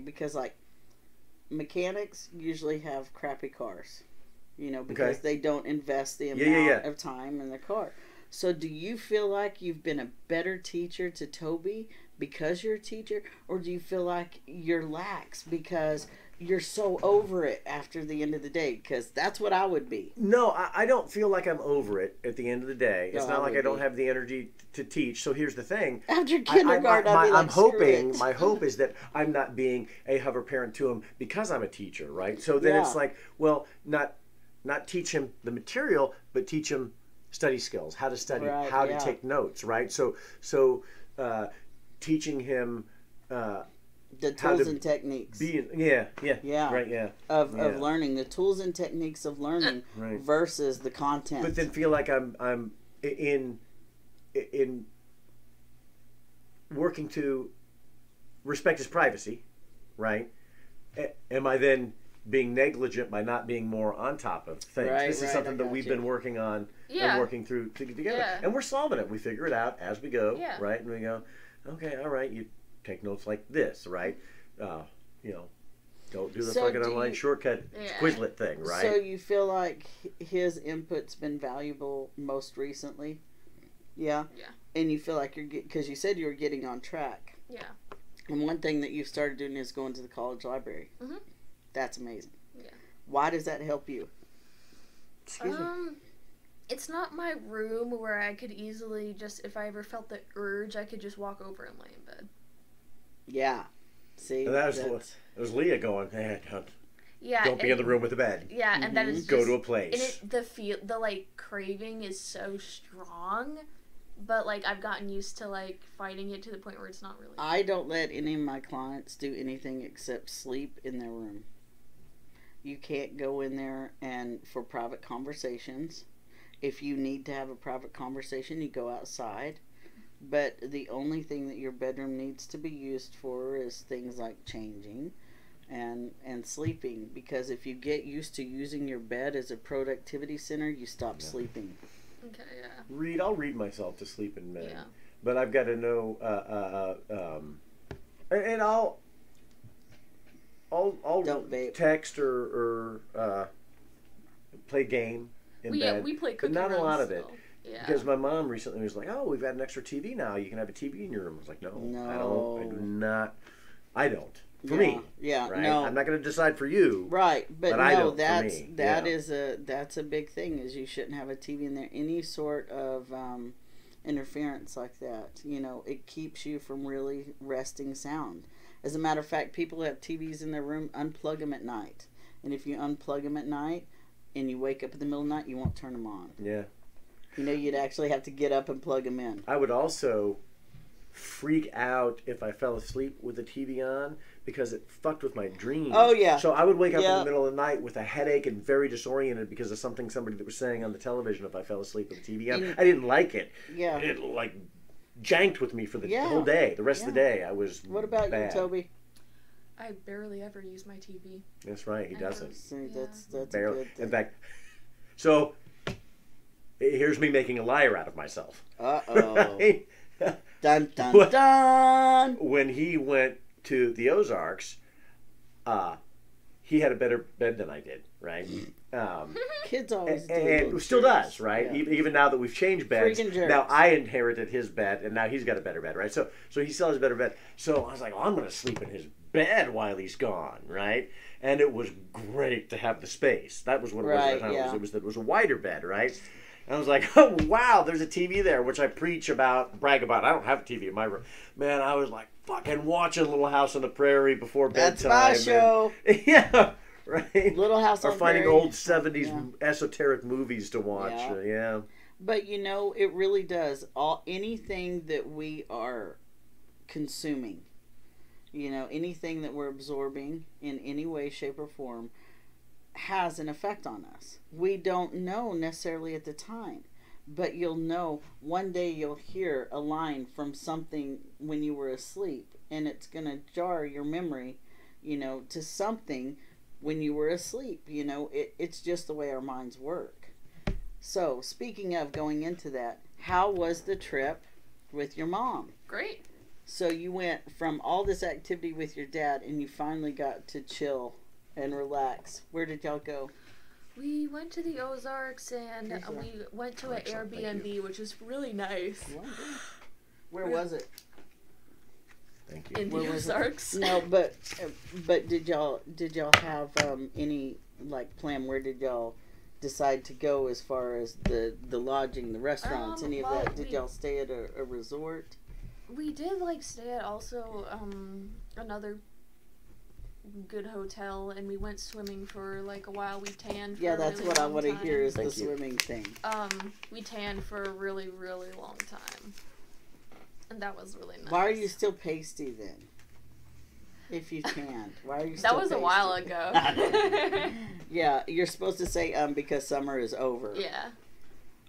because like mechanics usually have crappy cars, because they don't invest the amount of time in the car. So do you feel like you've been a better teacher to Toby because you're a teacher, or do you feel like you're lax because you're so over it after the end of the day? Because that's what I would be. No, I don't feel like I'm over it at the end of the day. It's not like I don't have the energy to teach. So here's the thing. After kindergarten, my hope is that I'm not being a hover parent to him because I'm a teacher, right? So then it's like, well, not teach him the material, but teach him study skills, how to study, how to take notes, right? So teaching him the tools and techniques. Of learning, the tools and techniques of learning versus the content. But then feel like I'm in working to respect his privacy, right? Am I then being negligent by not being more on top of things? This is something that we've been working on and working through together, and we're solving it. We figure it out as we go, right? And we go, okay, all right, you take notes like this, right? Don't do the fucking online shortcut Quizlet thing, right? So you feel like his input's been valuable most recently? Yeah? Yeah. And you feel like because you said you were getting on track. Yeah. And one thing that you've started doing is going to the college library. Mm-hmm. That's amazing. Yeah. Why does that help you? Excuse me. It's not my room where I could easily just, if I ever felt the urge, I could just walk over and lay in bed. Yeah. See? And that was Leah going, hey, don't be in the room with the bed. Yeah, and that is just, go to a place. And the like craving is so strong, but like I've gotten used to like fighting it to the point where it's not really. I don't let any of my clients do anything except sleep in their room. You can't go in there and for private conversations. If you need to have a private conversation, you go outside. But the only thing that your bedroom needs to be used for is things like changing and sleeping. Because if you get used to using your bed as a productivity center, you stop sleeping. Okay, yeah. I'll read myself to sleep in bed. Yeah. But I've got to know, and I'll Don't vape. Text or play game in bed. Yeah, we play cookie but not a lot of it. still. Yeah. Because my mom recently was like, "Oh, we've got an extra TV now. You can have a TV in your room." I was like, "No, I don't. I do not. I don't. For me, yeah, right? no. I'm not going to decide for you, right? But but no, I don't. that's a big thing. Is you shouldn't have a TV in there. Any sort of interference like that, it keeps you from really resting sound. As a matter of fact, people who have TVs in their room, unplug them at night. And if you unplug them at night and you wake up in the middle of the night, you won't turn them on. Yeah. You'd actually have to get up and plug them in. I would also freak out if I fell asleep with the TV on because it fucked with my dreams. Oh, yeah. So I would wake up in the middle of the night with a headache and very disoriented because of something somebody that was saying on the television if I fell asleep with the TV on. I didn't like it. Yeah. It janked with me for the whole day. The rest of the day I was What about bad. you, Toby? I barely ever use my TV. That's right. He doesn't. See, that's Barely. a good thing. In fact, so here's me making a liar out of myself. Uh-oh. Right? Dun, dun, dun. When he went to the Ozarks, he had a better bed than I did, right? Kids always do. And still does, right? Yeah. Even now that we've changed beds, Freaking jerks. now I inherited his bed, and now he's got a better bed, right? So he still has a better bed. So I was like, I'm going to sleep in his bed while he's gone, right? And it was great to have the space. That was what it was at the time. Yeah. It was a wider bed, right? And I was like, oh, wow, there's a TV there, which I brag about. I don't have a TV in my room. Man, I was like fucking watching Little House on the Prairie before bedtime. That's my show. Yeah, right. Little House on Or the finding Prairie. old 70s esoteric movies to watch. Yeah. But it really does. Anything that we are consuming, anything that we're absorbing in any way, shape, or form has an effect on us. We don't know necessarily at the time, but you'll know one day you'll hear a line from something when you were asleep, and it's going to jar your memory, to something when you were asleep. It's just the way our minds work. So, speaking of going into that, how was the trip with your mom? Great. So you went from all this activity with your dad and you finally got to chill and relax. Where did y'all go? We went to the Ozarks and we went to an Airbnb, which was really nice. Where was it? Thank you. In the Ozarks. No, but did y'all have any plan? Where did y'all decide to go as far as the lodging, the restaurants, any of that? Did y'all stay at a resort? We did stay at also another good hotel, and we went swimming for a while. We tanned for that's what I want to hear is the swimming thing. We tanned for a really, really long time, and that was really nice. Why are you still pasty then? If you tanned, why are you still That was pasty? a while ago. Yeah, you're supposed to say because summer is over. Yeah.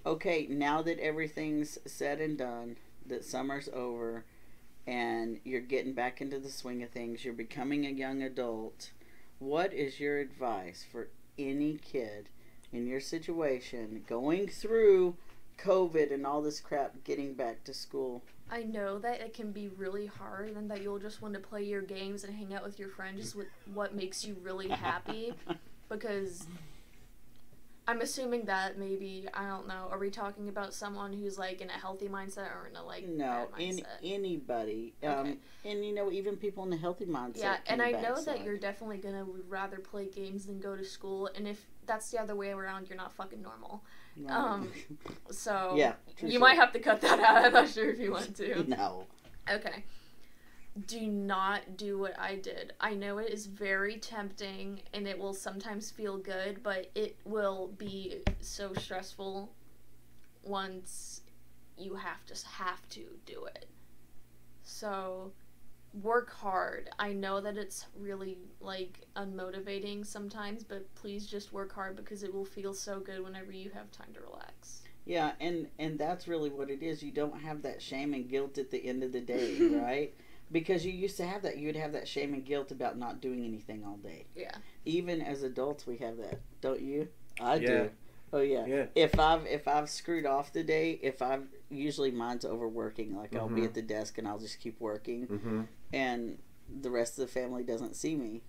Okay, now that everything's said and done, that summer's over, and you're getting back into the swing of things, you're becoming a young adult, what is your advice for any kid in your situation going through COVID and all this crap, getting back to school? I know that it can be really hard and that you'll just want to play your games and hang out with your friends just with what makes you really happy, because I'm assuming that maybe, I don't know, are we talking about someone who's like in a healthy mindset or in a like No, bad mindset? anybody. Okay. And even people in the healthy mindset. Yeah, and I know backslide. that you're definitely gonna rather play games than go to school, and if that's the other way around, you're not fucking normal. Right. So yeah, you might have to cut that out. I'm not sure if you want to. No. Okay. Do not do what I did. I know it is very tempting and it will sometimes feel good, but it will be so stressful once you have to do it. So work hard. I know that it's really like unmotivating sometimes, but please just work hard because it will feel so good whenever you have time to relax. Yeah, and that's really what it is. You don't have that shame and guilt at the end of the day, right? Because you used to have that. You would have that shame and guilt about not doing anything all day. Yeah. Even as adults, we have that, don't you? I Yeah. do. Oh yeah. If I've screwed off the day, usually mine's overworking. Like I'll be at the desk and I'll just keep working, and the rest of the family doesn't see me,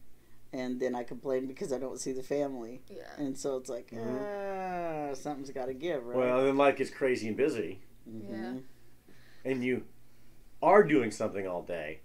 and then I complain because I don't see the family. Yeah. And so it's like, something's got to give, right? Well, then life gets crazy and busy, Yeah. and you are doing something all day.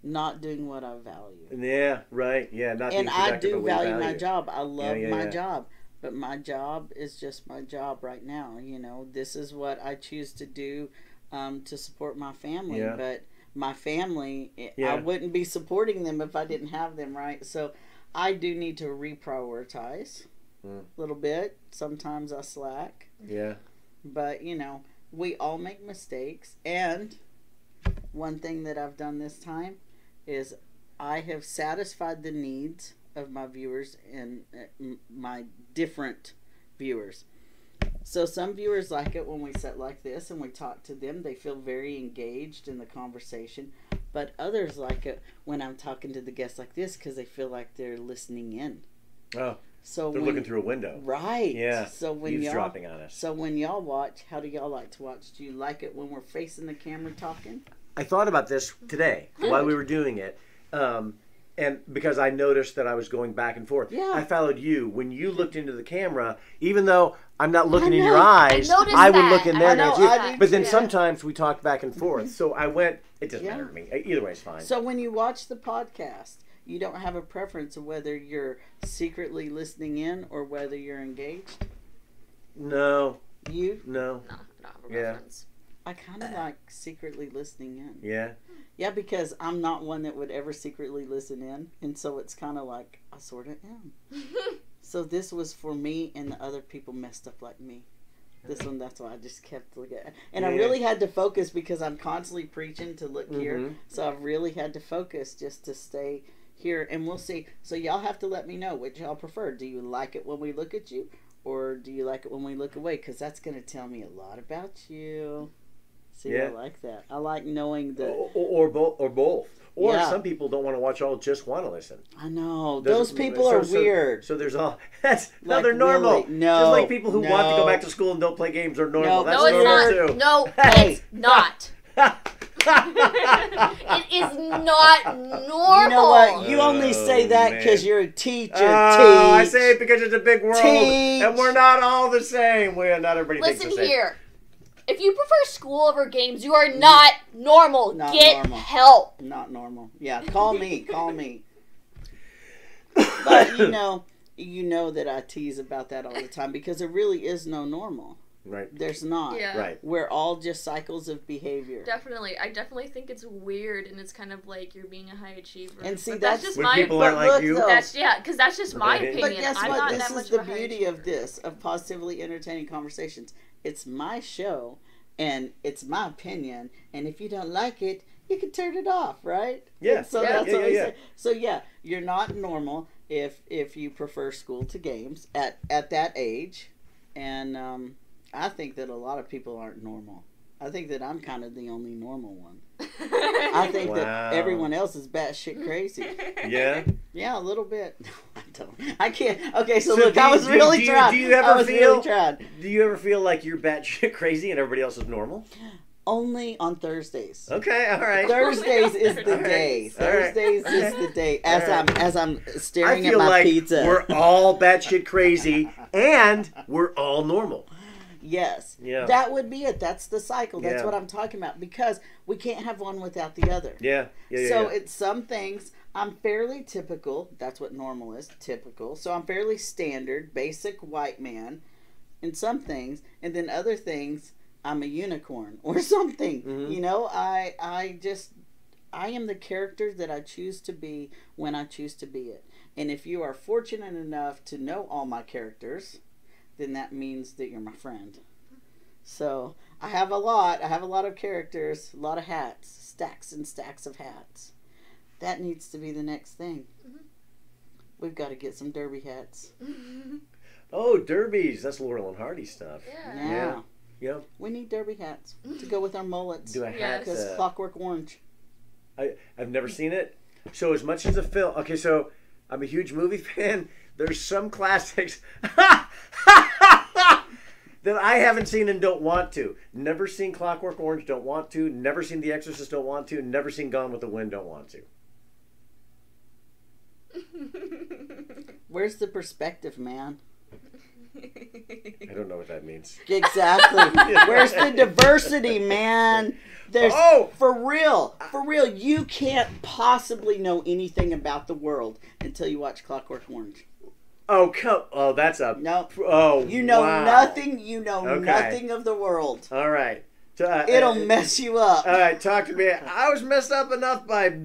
Not doing what I value. Yeah, right. Yeah, not being And I productive do at what you value my job. I love Yeah, my yeah. job. But my job is just my job right now. You know, this is what I choose to do to support my family. Yeah. But my family, Yeah. I wouldn't be supporting them if I didn't have them, right? So I do need to reprioritize a little bit. Sometimes I slack. Yeah. But, you know, we all make mistakes. And one thing that I've done this time is I have satisfied the needs of my viewers and my different viewers. So some viewers like it when we sit like this and we talk to them. They feel very engaged in the conversation. But others like it when I'm talking to the guests like this because they feel like they're listening in. Oh, so they're looking through a window. Right. Yeah. So when eavesdropping on us. So when y'all watch, how do y'all like to watch? Do you like it when we're facing the camera talking? I thought about this today while we were doing it. And because I noticed that I was going back and forth. Yeah. I followed you. When you looked into the camera, even though I'm not looking I in your know. eyes, noticed I would that. look in I there know, and you. I do But then too. sometimes we talked back and forth. So I went, it doesn't Yeah. matter to me. Either way is fine. So when you watch the podcast, you don't have a preference of whether you're secretly listening in or whether you're engaged? No. You? No. No, not a Yeah. reference. I kind of like secretly listening in. Yeah. Yeah, because I'm not one that would ever secretly listen in. And so it's kind of like, I sort of am. So this was for me and the other people messed up like me. This one, that's why I just kept looking at it. And I Yeah. really had to focus because I'm constantly preaching to look here. Mhm. So I really had to focus just to stay here. And we'll see. So y'all have to let me know which y'all prefer. Do you like it when we look at you? Or do you like it when we look away? Because that's going to tell me a lot about you. See, Yeah. I like that. I like knowing that. Or both. Or Yeah. some people don't want to watch all, just want to listen. I know. Doesn't- Those people are weird. So there's all that's no, Like, they're normal. really? No, just like people who want to no. go back to school and don't play games are normal. No, That's No, it's normal not. too. No, Hey. it's not. It is not normal. You know what? You only Oh, say that man. because you're a teacher. Oh, I Teach. say it because it's a big world, Teach. and we're not all the same. Not everybody Listen thinks the same. here. If you prefer school over games, you are not normal. Not Get normal. help. Not normal. Yeah, call me. Call me. But you know that I tease about that all the time because there really is no normal. Right. There's not. Yeah. Right. We're all just cycles of behavior. Definitely. I definitely think it's weird, and it's kind of like you're being a high achiever. And see, But that's just When my people But aren't like look, you. though, because that's just my But opinion. But guess I'm what? not This that is much the of a high beauty of achiever. this, of positively entertaining conversations. It's my show, and it's my opinion. And if you don't like it, you can turn it off, right? Yeah. And so Yeah. that's Yeah, what yeah, we yeah. say. So yeah, you're not normal if you prefer school to games at that age, and I think that a lot of people aren't normal. I think that I'm kind of the only normal one. I think Wow. that everyone else is batshit crazy. Yeah. Yeah, a little bit. No, I don't. I can't. Okay, so So look, do I you- was do- really do you- trying. do you ever I was feel- really trying. Do you ever feel like you're batshit crazy and everybody else is normal? Only on Thursdays. Okay, all right. Thursdays is the day. Thursdays is the day. As I'm staring at my pizza. We're all batshit crazy, and we're all normal. Yes. Yeah. That would be it. That's the cycle. That's Yeah. what I'm talking about, because we can't have one without the other. Yeah. So it's some things I'm fairly typical. That's what normal is, typical. So I'm fairly standard, basic white man in some things, and then other things I'm a unicorn or something. Mm-hmm. You know, I am the character that I choose to be when I choose to be it. And if you are fortunate enough to know all my characters, then that means that you're my friend. So I have a lot of characters, a lot of hats, stacks and stacks of hats. That needs to be the next thing. Mm-hmm. We've got to get some derby hats. Oh, derbies. That's Laurel and Hardy stuff. Yeah. Yep. We need derby hats to go with our mullets. Do I have Because Clockwork Orange. I've never seen it. So as much as a film... Okay, so I'm a huge movie fan. There's some classics that I haven't seen and don't want to. Never seen Clockwork Orange, don't want to. Never seen The Exorcist, don't want to. Never seen Gone with the Wind, don't want to. Where's the perspective, man? I don't know what that means. Exactly. Where's the diversity, man? There's for real. You can't possibly know anything about the world until you watch Clockwork Orange. Oh, that's a no. Oh, you know wow. nothing. You know nothing of the world. All right. It'll mess you up. All right, talk to me. I was messed up enough by.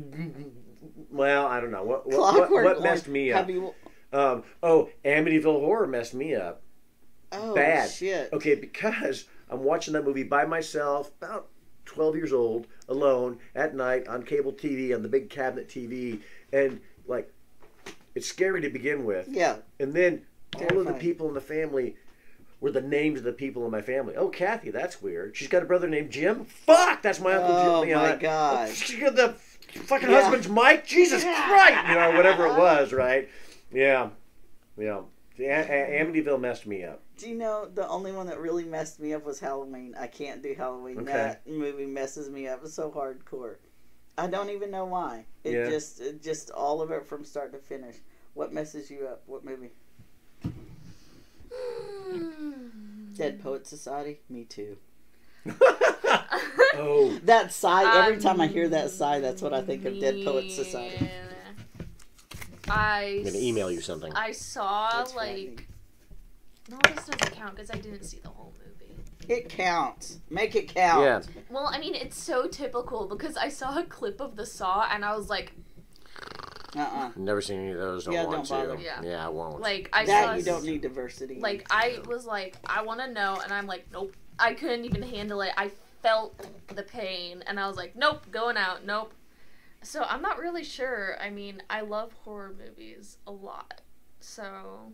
Well, I don't know what messed me up. Amityville Horror messed me up. Oh, bad. Shit. Okay, because I'm watching that movie by myself, about 12 years old, alone, at night, on cable TV, on the big cabinet TV, and, like, it's scary to begin with. Yeah. And then all of the people in the family were the names of the people in my family. Oh, Kathy, that's weird. She's got a brother named Jim? Fuck, that's my Uncle Jim. Oh, my God. The fucking husband's Mike? Jesus Christ! Whatever it was, right? Yeah. Amityville messed me up. Do you know the only one that really messed me up was Halloween? I can't do Halloween. Okay. That movie messes me up. It's so hardcore. I don't even know why. It just all of it from start to finish. What messes you up? What movie? Dead Poet Society? Me too. Oh. That sigh, every time I hear that sigh, that's what I think of Dead Poet Society. I'm going to email you something. I saw, No, this doesn't count because I didn't see the whole movie. It counts. Make it count. Yeah. Well, I mean, it's so typical because I saw a clip of the Saw and I was like... Never seen any of those. Don't want to. Yeah, I won't. You don't need diversity. I was like, I want to know, and I'm like, nope. I couldn't even handle it. I felt the pain, and I was like, nope, going out, nope. So I'm not really sure. I mean, I love horror movies a lot, so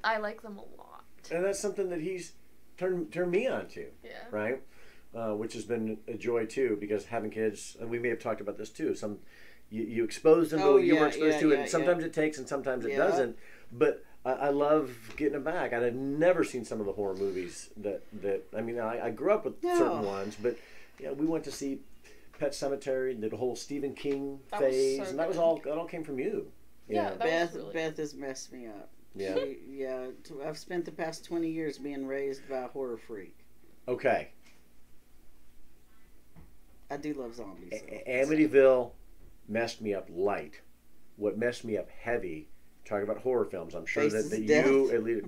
I like them a lot. And that's something that he's turned me on to. Yeah. Right? Which has been a joy too, because having kids, and we may have talked about this too. You expose them to what you were exposed to, and sometimes it takes, and sometimes it doesn't. But I love getting them back. And I've never seen some of the horror movies that I mean, I grew up with certain ones, but we went to see Pet Sematary, the whole Stephen King phase, and that all came from you. Yeah, Beth has messed me up. Yeah. I've spent the past 20 years being raised by a horror freak. Okay. I do love zombies. Amityville messed me up light. What messed me up heavy, talking about horror films, I'm sure that you, at least,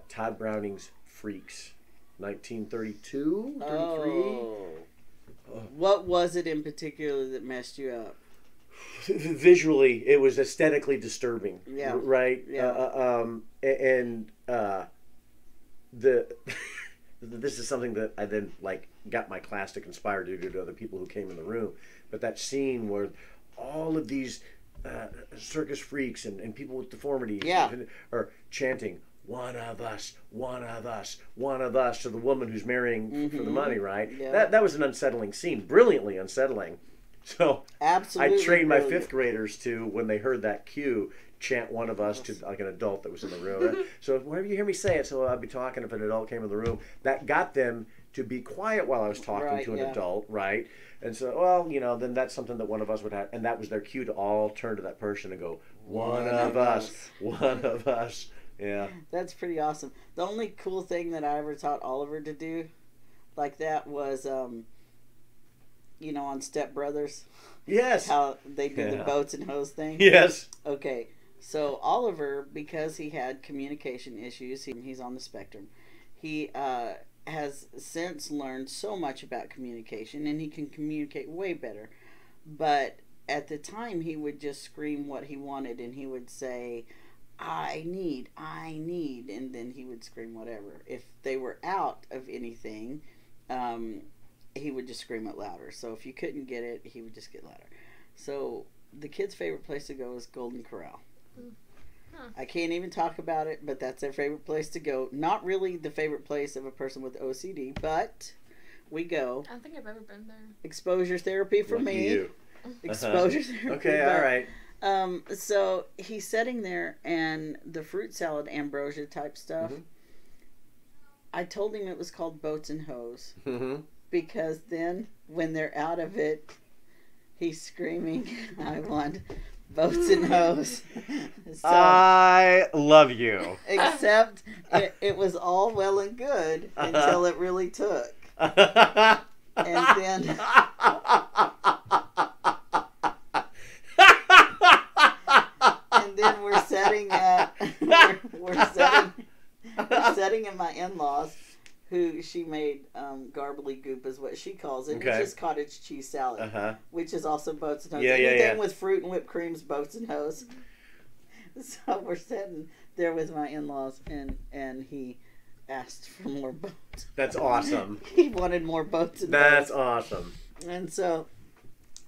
Todd Browning's Freaks, 1932, 33. Oh. What was it in particular that messed you up? Visually, it was aesthetically disturbing. Yeah. Right? Yeah. This is something that I then got my class to conspire to do to other people who came in the room. But that scene where all of these circus freaks and people with deformities are chanting, "One of us, one of us, one of us," to the woman who's marrying for the money, right? Yeah. That was an unsettling scene, brilliantly unsettling. So absolutely I trained my fifth graders to, when they heard that cue, chant one of us to like an adult that was in the room. Right? So whenever you hear me say it, so I'd be talking if an adult came in the room. That got them to be quiet while I was talking to an adult, right? And so, well, you know, then that's something that one of us would have, and that was their cue to all turn to that person and go, one of us, one of us. Yeah. That's pretty awesome. The only cool thing that I ever taught Oliver to do like that was, you know, on Step Brothers. Yes. How they do the boats and hose thing. Yes. Okay. So Oliver, because he had communication issues, he's on the spectrum. He has since learned so much about communication, and he can communicate way better. But at the time, he would just scream what he wanted, and he would say, I need, and then he would scream whatever. If they were out of anything, he would just scream it louder. So if you couldn't get it, he would just get louder. So the kids' favorite place to go is Golden Corral. Huh. I can't even talk about it, but that's their favorite place to go. Not really the favorite place of a person with OCD, but we go. I don't think I've ever been there. Exposure therapy for me. You. Exposure therapy. Okay, all right. So he's sitting there, and the fruit salad ambrosia type stuff. Mm-hmm. I told him it was called Boats and Hose. Mm-hmm. Because then, when they're out of it, he's screaming, I want boats and hose. So, I love you. Except it was all well and good until it really took. And then... and then we're setting at my in-laws, who she made garbly goop is what she calls it. Okay. It's just cottage cheese salad, which is also boats and hose. Anything with fruit and whipped creams, boats and hose. So we're sitting there with my in-laws, and he asked for more boats. That's awesome. He wanted more boats and That's hose. Awesome. And so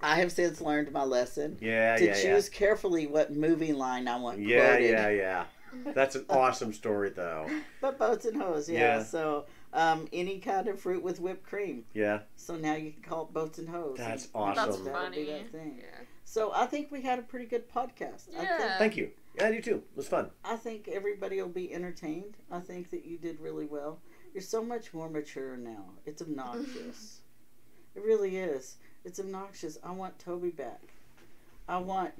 I have since learned my lesson. To choose carefully what movie line I want quoted. Yeah. That's an awesome story, though. But boats and hose, So any kind of fruit with whipped cream. Yeah. So now you can call it boats and hose. That's awesome. That's funny. That thing. Yeah. So I think we had a pretty good podcast. Yeah. Thank you. Yeah, I do too. It was fun. I think everybody will be entertained. I think that you did really well. You're so much more mature now. It's obnoxious. It really is. It's obnoxious. I want Toby back. I want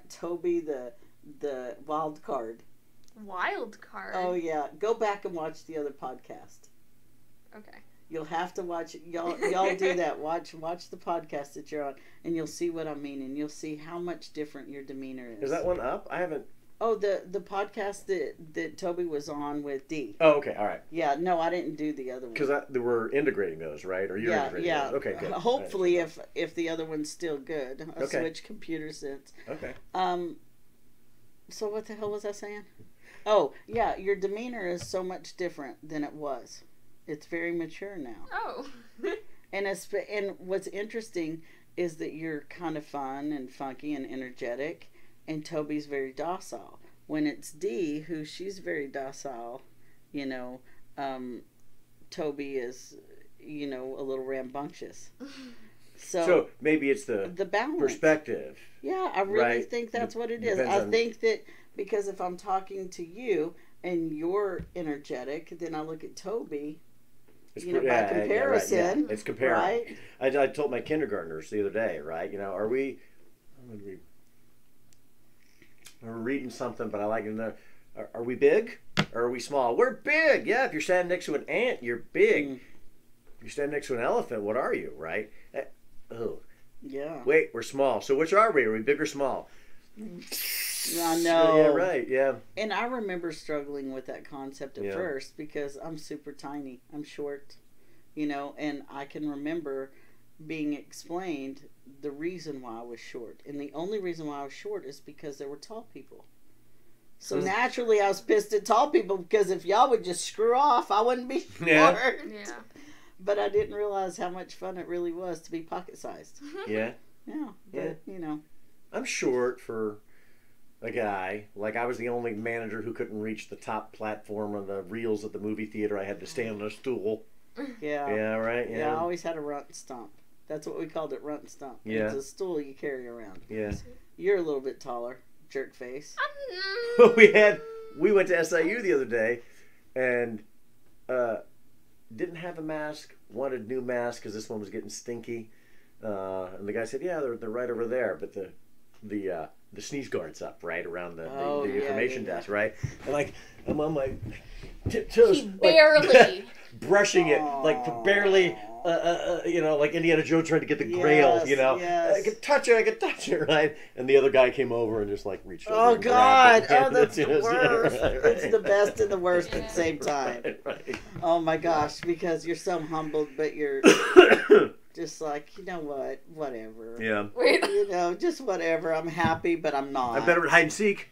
Toby the wild card. Wild card? Oh yeah. Go back and watch the other podcast. Okay. You'll have to watch it. Y'all do that. Watch the podcast that you're on, and you'll see what I mean, and you'll see how much different your demeanor is. Is that one up? I haven't. Oh, the podcast that Toby was on with Dee. Oh, okay, all right. Yeah, no, I didn't do the other one. Because we're integrating those, right? Or you're integrating those? Okay, good. Hopefully, if the other one's still good, I'll switch computer sets. Okay. So what the hell was I saying? Oh, yeah, your demeanor is so much different than it was. It's very mature now. Oh. And what's interesting is that you're kind of fun and funky and energetic, and Toby's very docile. When it's Dee, she's very docile, Toby is, a little rambunctious. So maybe it's the balance. Perspective. Yeah, I really think that's what it is. I think that because if I'm talking to you and you're energetic, then I look at Toby. By comparison, it's comparing. Right? I told my kindergartners the other day, right? Are we reading something, but I like to know, are we big or are we small? We're big. Yeah, if you're standing next to an ant, you're big. If you're standing next to an elephant, what are you, right? Oh. Yeah. Wait, we're small. So which are we? Are we big or small? I know. Yeah, right, yeah. And I remember struggling with that concept at first because I'm super tiny. I'm short, and I can remember being explained the reason why I was short. And the only reason why I was short is because there were tall people. So naturally I was pissed at tall people because if y'all would just screw off, I wouldn't be short. Yeah. But I didn't realize how much fun it really was to be pocket-sized. Yeah. Yeah, but, I'm short for a guy. Like, I was the only manager who couldn't reach the top platform of the reels at the movie theater. I had to stand on a stool. Yeah. Yeah, right? Yeah, I always had a runt and stump. That's what we called it, runt and stump. Yeah. It's a stool you carry around. Yeah. You're a little bit taller, jerk face. We went to SIU the other day, and didn't have a mask. Wanted new mask because this one was getting stinky. And the guy said, "Yeah, they're right over there." But the sneeze guard's up right around the information desk, right? And like I'm on my tiptoes, He barely brushing it, like barely. Like Indiana Jones trying to get the grail, Yes. I could touch it, right? And the other guy came over and just like reached over. Oh and God! grabbed it. Oh, that's the worst. Right. It's the best and the worst at the same time. Right. Oh my gosh! Because you're so humbled, but you're just like, you know what? Whatever. Yeah. Wait. Just whatever. I'm happy, but I'm not. I'm better at hide and seek.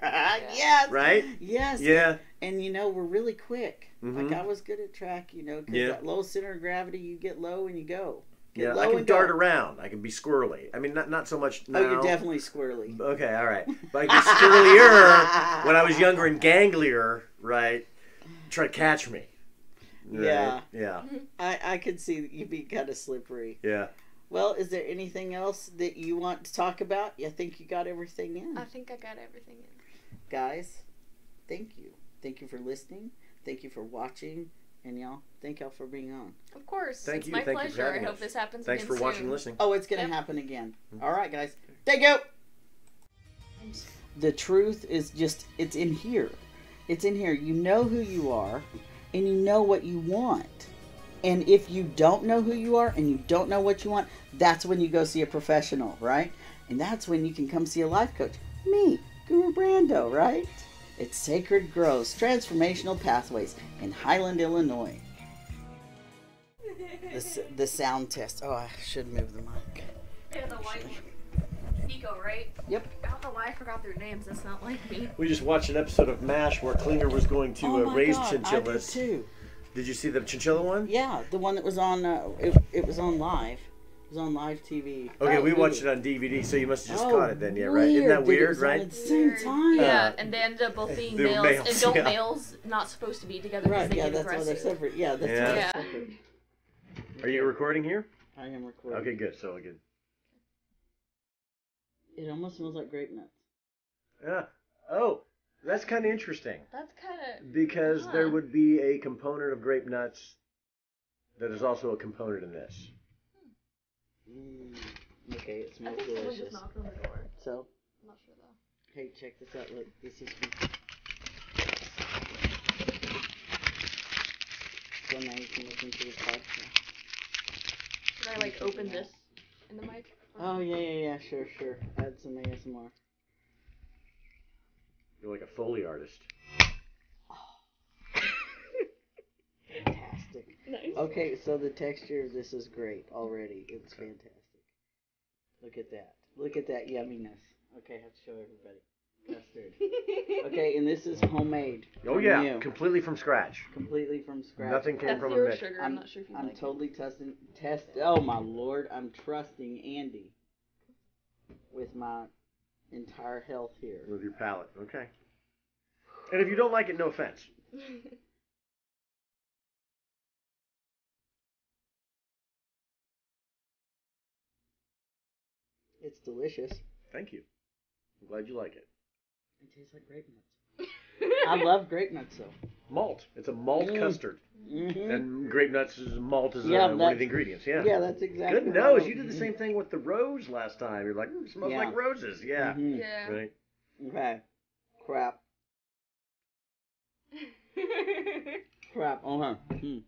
Yes. Right? Yes. Yeah. And we're really quick. Mm-hmm. Like I was good at track, because that low center of gravity, you get low and you go. I can dart around. I can be squirrely. I mean, not so much now. Oh, you're definitely squirrely. Okay, all right. But I can be squirrelier when I was younger and ganglier, right? Try to catch me. Right? Yeah. Yeah. I could see you be kind of slippery. Yeah. Well, is there anything else that you want to talk about? I think you got everything in. I think I got everything in. Guys, thank you. Thank you for listening. Thank you for watching. And y'all, thank y'all for being on. Of course. Thank it's you. my Thank you pleasure. for having I hope us. this happens Thanks again for watching soon. and listening. Oh, it's going to happen again. All right, guys. Thank you. The truth is it's in here. It's in here. You know who you are, and you know what you want. And if you don't know who you are and you don't know what you want, that's when you go see a professional, right? And that's when you can come see a life coach. Me, Guru Brando, right? It's Sacred Grows, Transformational Pathways in Highland, Illinois. The sound test. Oh, I should move the mic. Yeah, the white one. Nico, right? Yep. I don't know why I forgot their names. That's not like me. We just watched an episode of MASH where Klinger was going to raise chinchillas. I did too. Did you see the chinchilla one? Yeah, the one that was on. It was on live. It was on live TV. Okay, we watched it on DVD, so you must have just caught it then, yeah, right? Weird. Isn't that weird, It was right? on at the same time. Yeah, and they ended up both being they were males. males, And don't yeah. males not supposed to be together because Right. they Yeah, get that's why they're aggressive. separate. Yeah, that's Yeah. why they're Yeah. separate. Are you recording here? I am recording. Okay, good. So good. It almost smells like grape nuts. Yeah. Oh, that's kind of interesting. That's kind of... Because there would be a component of grape nuts that is also a component in this. Okay, it I smells think someone delicious. just knocked on the door. So, I'm not sure though. hey, check this out. Look, this is. So now you can listen to the podcast. Should I like open this in the mic? Oh yeah, sure. Add some ASMR. You're like a Foley artist. Fantastic. Nice. Okay, so the texture of this is great already. It's fantastic. Look at that. Look at that yumminess. Okay, I have to show everybody. Custard. Okay, and this is homemade. Oh from yeah, you. completely from scratch. Completely from scratch. Nothing came That's from a zero mix. sugar. I'm not sure if you I'm like it. totally oh my lord, I'm trusting Andy with my entire health here. With your palate, okay. And if you don't like it, no offense. It's delicious. Thank you. I'm glad you like it. It tastes like grape nuts. I love grape nuts though. Malt. It's a malt custard. Mm-hmm. And grape nuts is malt is Yeah, one of the ingredients. Yeah. Yeah, that's exactly. Good nose. You did the same thing with the rose last time. You're like, it smells Yeah. like roses. Yeah. Mhm. Yeah. Right. Okay. Crap. Crap. Okay.